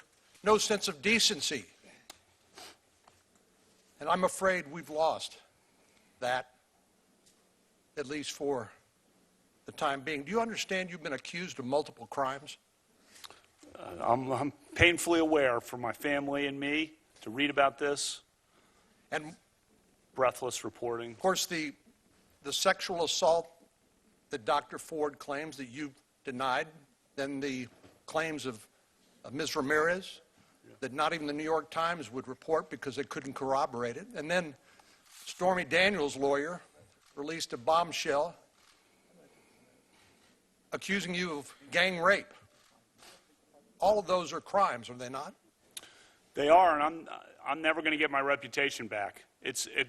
no sense of decency? And I'm afraid we've lost that, at least for the time being. Do you understand you've been accused of multiple crimes? I'm painfully aware for my family and me to read about this. And breathless reporting. of course, the sexual assault that Dr. Ford claims that you denied, then the claims of Ms. Ramirez that not even the New York Times would report because they couldn't corroborate it. And then Stormy Daniels' lawyer released a bombshell accusing you of gang rape. All of those are crimes, are they not? They are, and I'm never going to get my reputation back.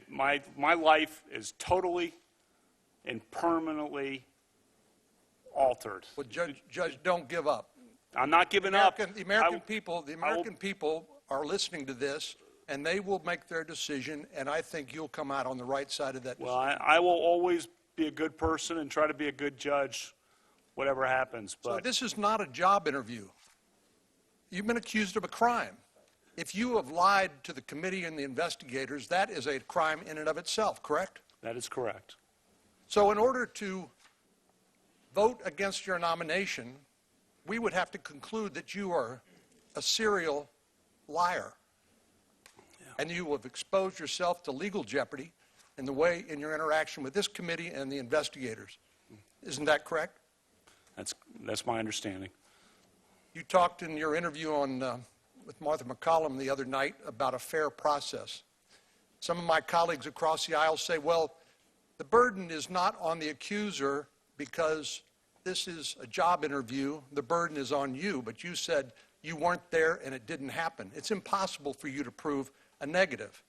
My life is totally and permanently altered. Well, Judge, don't give up. I'm not giving up. The American people are listening to this, and they will make their decision, and I think you'll come out on the right side of that decision. Well, I will always be a good person and try to be a good judge, whatever happens. So But this is not a job interview. You've been accused of a crime. If you have lied to the committee and the investigators, that is a crime in and of itself, correct? that is correct. So in order to vote against your nomination, we would have to conclude that you are a serial liar. And you have exposed yourself to legal jeopardy in your interaction with this committee and the investigators. Isn't that correct? That's my understanding. You talked in your interview on with Martha McCollum the other night about a fair process. Some of my colleagues across the aisle say, well, the burden is not on the accuser because this is a job interview. The burden is on you, but you said you weren't there and it didn't happen. It's impossible for you to prove a negative.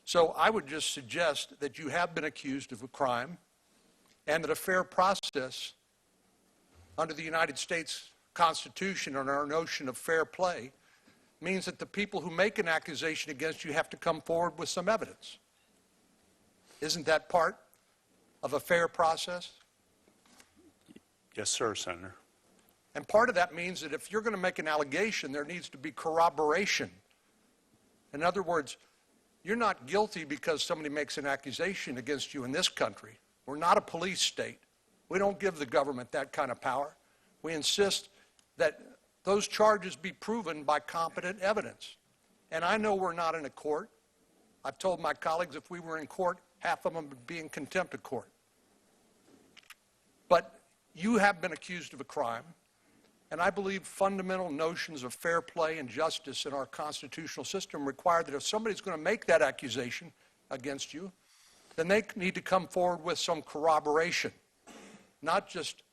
So I would just suggest that you have been accused of a crime and that a fair process under the United States Constitution and our notion of fair play means that the people who make an accusation against you have to come forward with some evidence. Isn't that part of a fair process? Yes, sir, Senator. And part of that means that if you're going to make an allegation, there needs to be corroboration. In other words, you're not guilty because somebody makes an accusation against you in this country. We're not a police state. We don't give the government that kind of power. We insist that those charges be proven by competent evidence. And I know we're not in a court. I've told my colleagues if we were in court, half of them would be in contempt of court. But you have been accused of a crime, and I believe fundamental notions of fair play and justice in our constitutional system require that if somebody's going to make that accusation against you, then they need to come forward with some corroboration, not just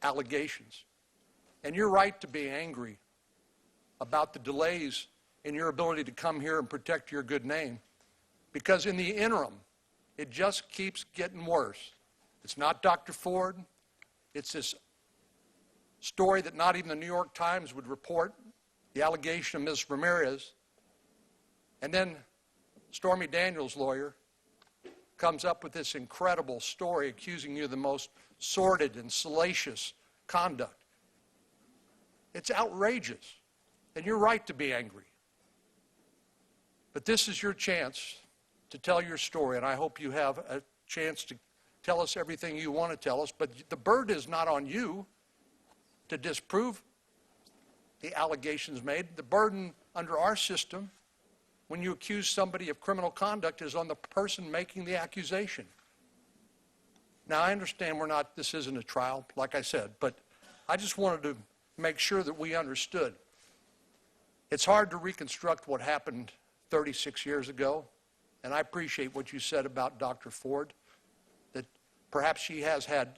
allegations. And you're right to be angry about the delays in your ability to come here and protect your good name, because in the interim, it just keeps getting worse. It's not Dr. Ford. It's this story that not even the New York Times would report, the allegation of Ms. Ramirez. And then Stormy Daniels' lawyer comes up with this incredible story accusing you of the most sordid and salacious conduct. It's outrageous, and you're right to be angry. But this is your chance to tell your story, and I hope you have a chance to tell us everything you want to tell us, but the burden is not on you to disprove the allegations made. The burden under our system, when you accuse somebody of criminal conduct, is on the person making the accusation. Now, I understand this isn't a trial, like I said, but I just wanted to make sure that we understood. It's hard to reconstruct what happened 36 years ago, and I appreciate what you said about Dr. Ford, that perhaps she has had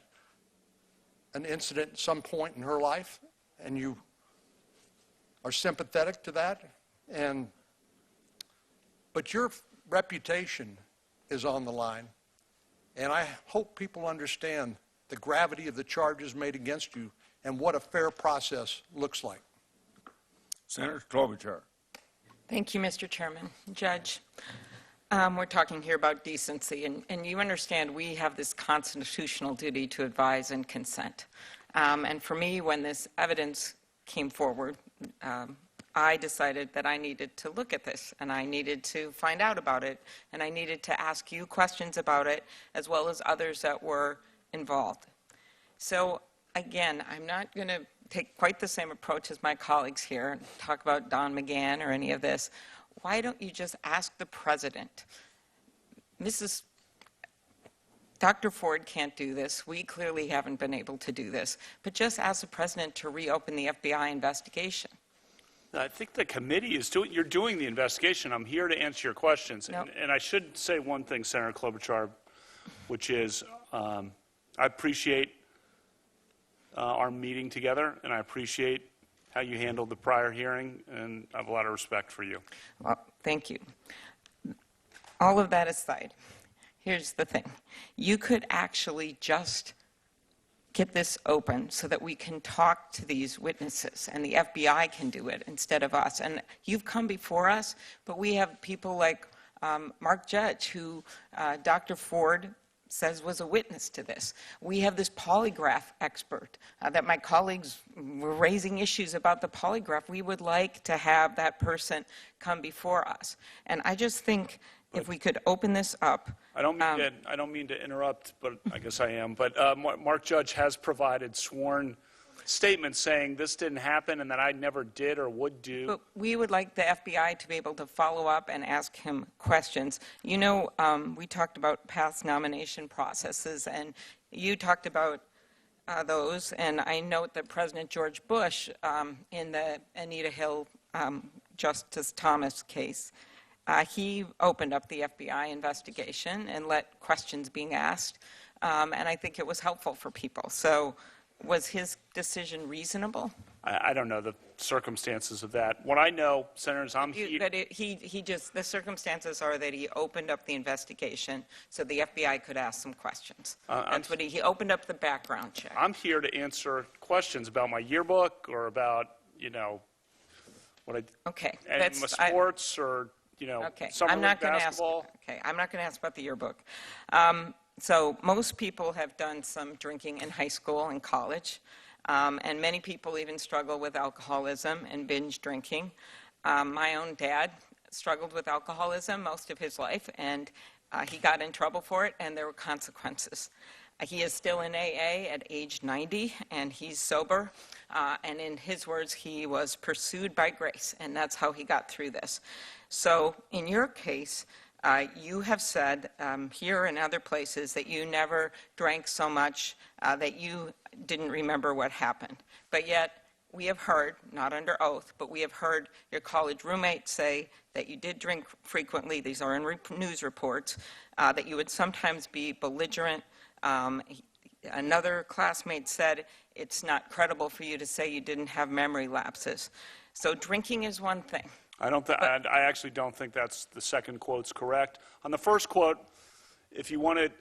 an incident at some point in her life, and you are sympathetic to that. But your reputation is on the line, and I hope people understand the gravity of the charges made against you and what a fair process looks like. Senator Klobuchar. Thank you, Mr. Chairman. Judge, we're talking here about decency, and you understand we have this constitutional duty to advise and consent. And for me, when this evidence came forward, I decided that I needed to look at this, and I needed to find out about it, and I needed to ask you questions about it, as well as others that were involved. So again, I'm not going to take quite the same approach as my colleagues here and talk about Don McGahn or any of this. Why don't you just ask the president? Dr. Ford can't do this. We clearly haven't been able to do this. But just ask the president to reopen the FBI investigation. I think the committee is you're doing the investigation. I'm here to answer your questions. No. And I should say one thing, Senator Klobuchar, which is I appreciate our meeting together, and I appreciate how you handled the prior hearing, and I have a lot of respect for you. Well, thank you. All of that aside, here's the thing. You could actually just get this open so that we can talk to these witnesses, and the FBI can do it instead of us. And you've come before us, but we have people like Mark Judge, who Dr. Ford says was a witness to this. We have this polygraph expert that my colleagues were raising issues about the polygraph. We would like to have that person come before us. And I just think if we could open this up. I don't mean to interrupt, but I guess I am. But Mark Judge has provided sworn statements saying this didn't happen and that I never did or would do. But we would like the FBI to be able to follow up and ask him questions. You know, we talked about past nomination processes, and you talked about those. And I note that President George Bush, in the Anita Hill Justice Thomas case, he opened up the FBI investigation and let questions being asked, and I think it was helpful for people. So was his decision reasonable? I don't know the circumstances of that. What I know, Senators, I'm here. But the circumstances are that he opened up the investigation so the FBI could ask some questions. That's what he opened up the background check. I'm here to answer questions about my yearbook or about, what I, Okay. and my sports or, Okay, summer I'm not league going to ask. basketball. Okay, I'm not going to ask about the yearbook. So most people have done some drinking in high school and college, and many people even struggle with alcoholism and binge drinking. My own dad struggled with alcoholism most of his life, and he got in trouble for it, and there were consequences. He is still in AA at age 90, and he's sober. And in his words, he was pursued by grace, and that's how he got through this. So in your case, you have said here and other places that you never drank so much that you didn't remember what happened. But yet, we have heard, not under oath, but we have heard your college roommate say that you did drink frequently, these are in news reports, that you would sometimes be belligerent. Another classmate said it's not credible for you to say you didn't have memory lapses. So drinking is one thing. I actually don't think that's the second quote's correct. On the first quote, if you wanted,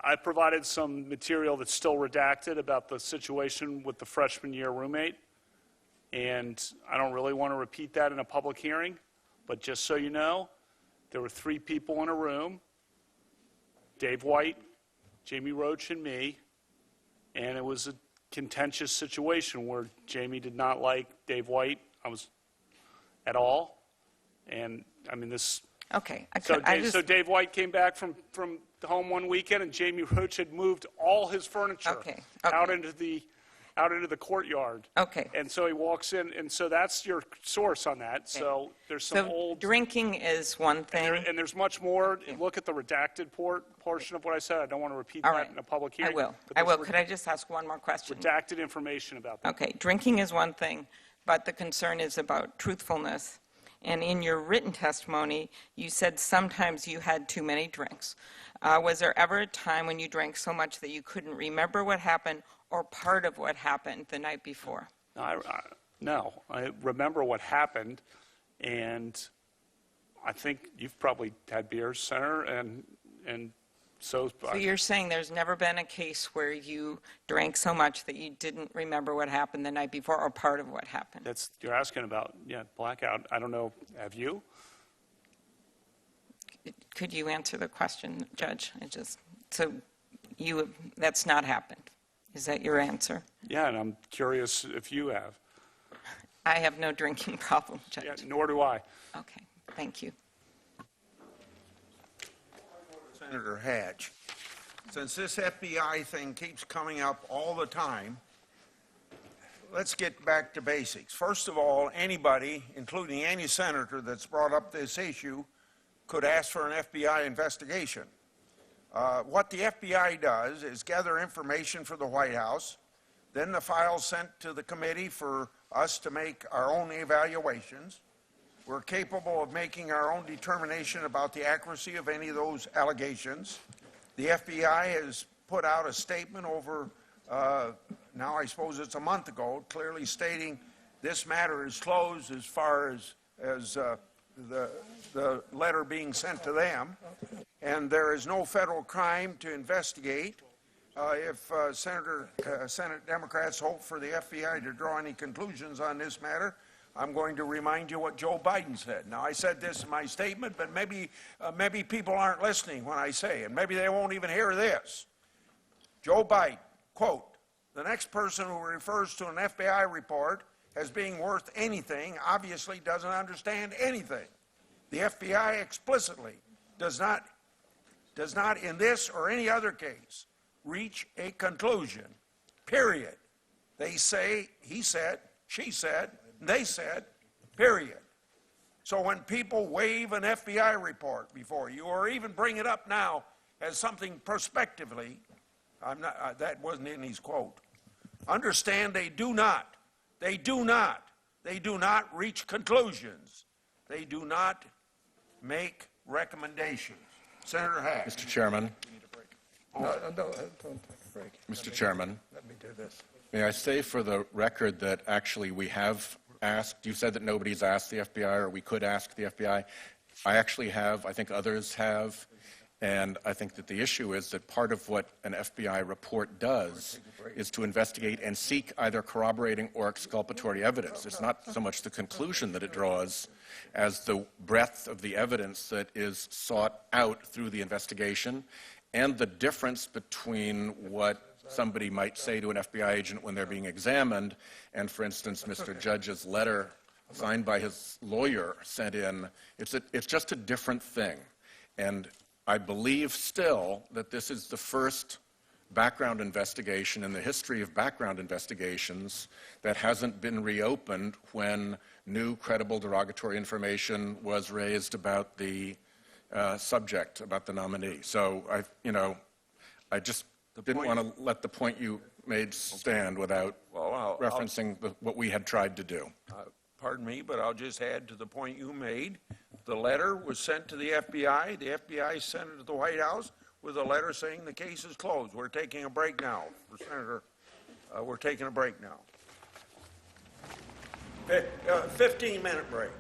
I provided some material that's still redacted about the situation with the freshman year roommate, and I don't really want to repeat that in a public hearing, but just so you know, there were 3 people in a room, Dave White, Jamie Roach, and me, and it was a contentious situation where Jamie did not like Dave White at all, and I mean this. Okay. So Dave White came back from home one weekend, and Jamie Roach had moved all his furniture out into the courtyard. Okay. And so he walks in, and so that's your source on that. Okay. So there's some old. Drinking is one thing. And there's much more. Okay. Look at the redacted portion of what I said. I don't want to repeat that in a public hearing. I will. Could I just ask one more question? Redacted information about that. Okay. Drinking is one thing, but the concern is about truthfulness. And in your written testimony, you said sometimes you had too many drinks. Was there ever a time when you drank so much that you couldn't remember what happened or part of what happened the night before? No, I remember what happened, and I think you've probably had beers, Senator, and so you're saying there's never been a case where you drank so much that you didn't remember what happened the night before or part of what happened? You're asking about, blackout. I don't know. Have you? Could you answer the question, Judge? That's not happened. Is that your answer? Yeah, and I'm curious if you have. I have no drinking problem, Judge. Yeah, nor do I. Okay, thank you. Senator Hatch, since this FBI thing keeps coming up all the time, let's get back to basics. First of all, anybody, including any senator that's brought up this issue, could ask for an FBI investigation. What the FBI does is gather information for the White House, then the file's sent to the committee for us to make our own evaluations. We're capable of making our own determination about the accuracy of any of those allegations. The FBI has put out a statement over, now I suppose it's a month ago, clearly stating this matter is closed as far as the letter being sent to them, and there is no federal crime to investigate. If Senate Democrats hope for the FBI to draw any conclusions on this matter, I'm going to remind you what Joe Biden said. Now, I said this in my statement, but maybe people aren't listening when I say, and maybe they won't even hear this. Joe Biden, quote, "The next person who refers to an FBI report as being worth anything obviously doesn't understand anything. The FBI explicitly does not in this or any other case reach a conclusion, period. They say, he said, she said, they said, period." So when people wave an FBI report before you or even bring it up now as something prospectively, that wasn't in his quote, understand they do not reach conclusions. They do not make recommendations. Senator Hatch. Mr. Chairman, No, don't take a break. Mr. Chairman, Let me do this. may I say for the record that actually we have asked, you said that nobody's asked the FBI or we could ask the FBI. I actually have, I think others have, and I think that the issue is that part of what an FBI report does is to investigate and seek either corroborating or exculpatory evidence. It's not so much the conclusion that it draws as the breadth of the evidence that is sought out through the investigation and the difference between what somebody might say to an FBI agent when they're being examined and, for instance, Mr. Judge's letter signed by his lawyer sent in. It's just a different thing. And I believe still that this is the first background investigation in the history of background investigations that hasn't been reopened when new credible derogatory information was raised about the subject, about the nominee. So I just didn't want to let the point you made stand without referencing what we had tried to do. Pardon me, but I'll just add to the point you made. The letter was sent to the FBI. The FBI sent it to the White House with a letter saying the case is closed. We're taking a break now. Senator, we're taking a break now. 15-minute break.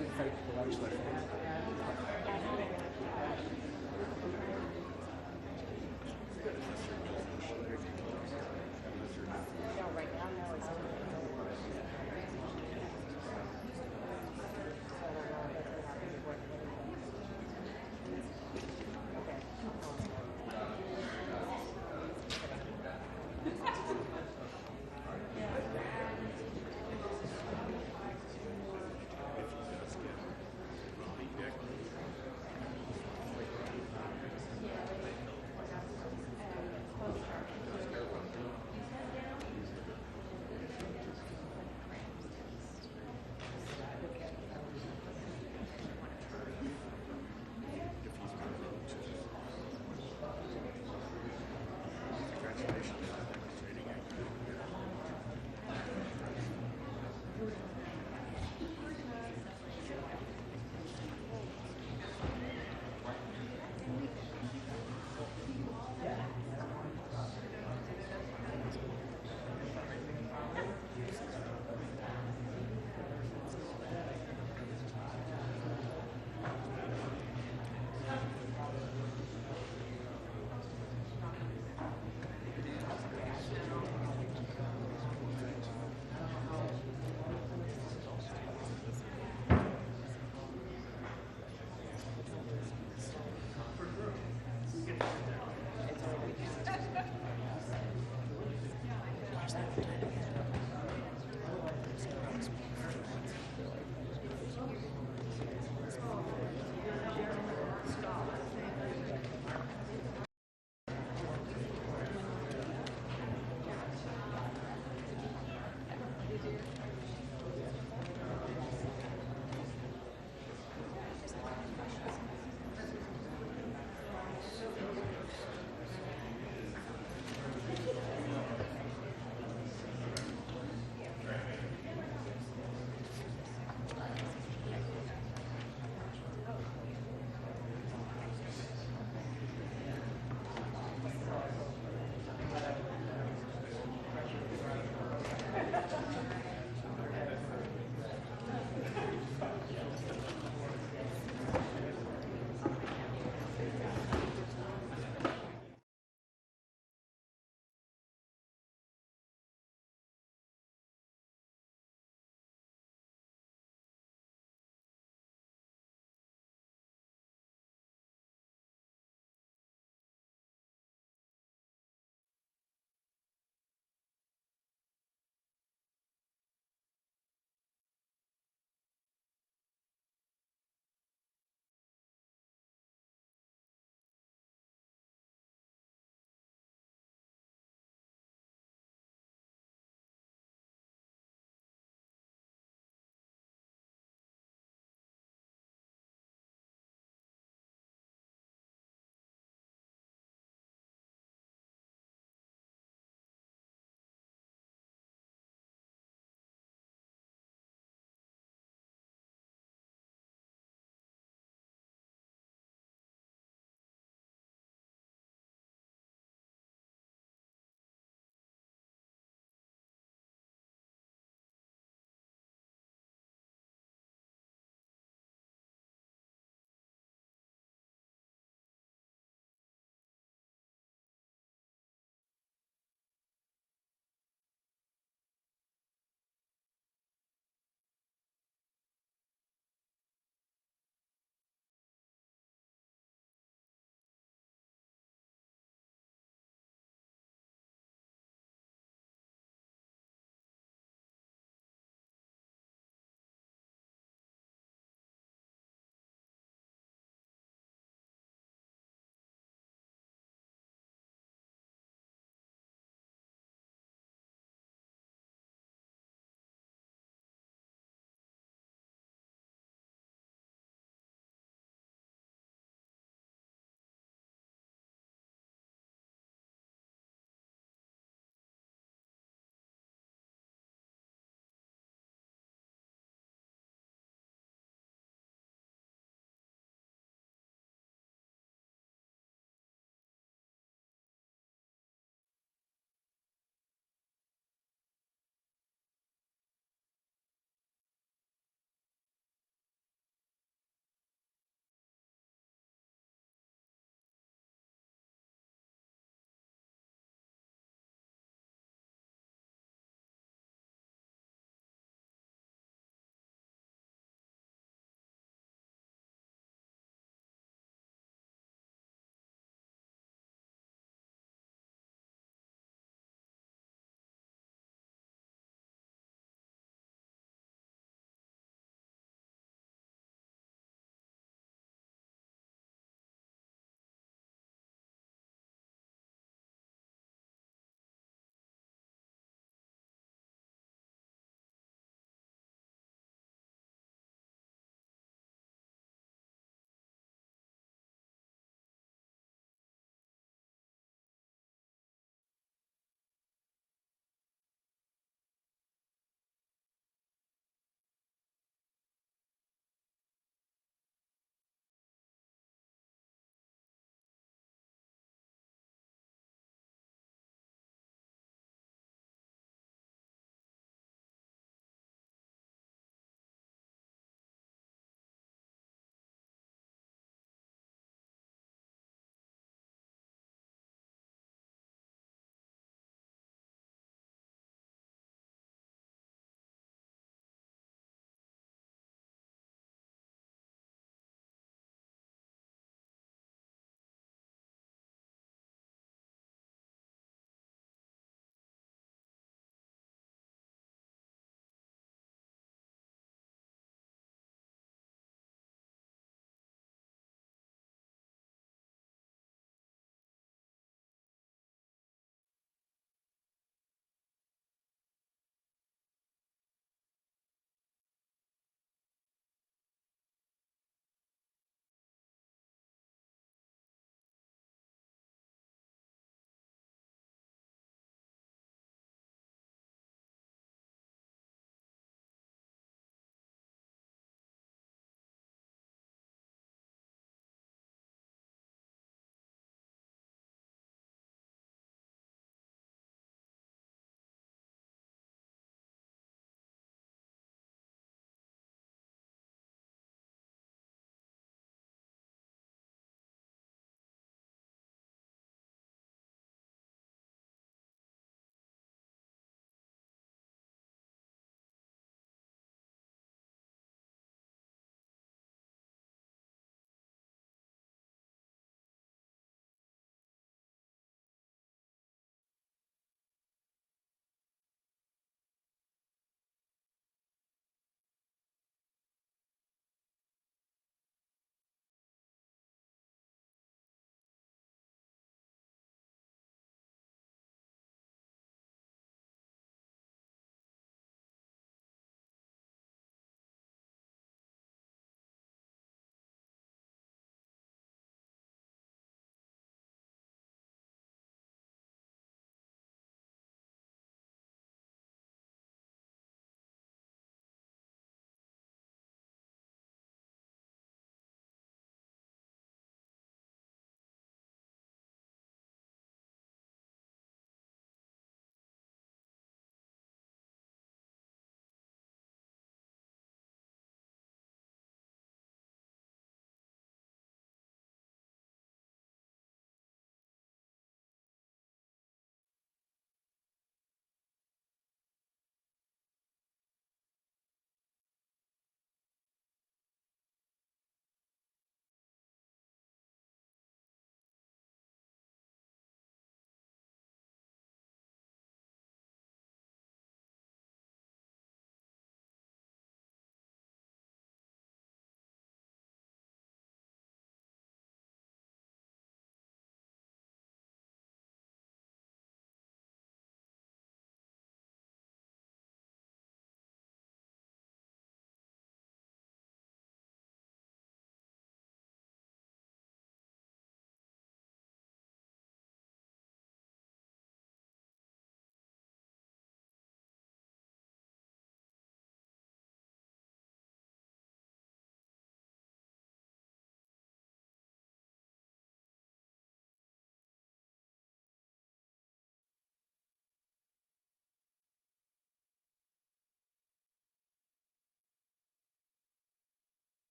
it affected the legislature?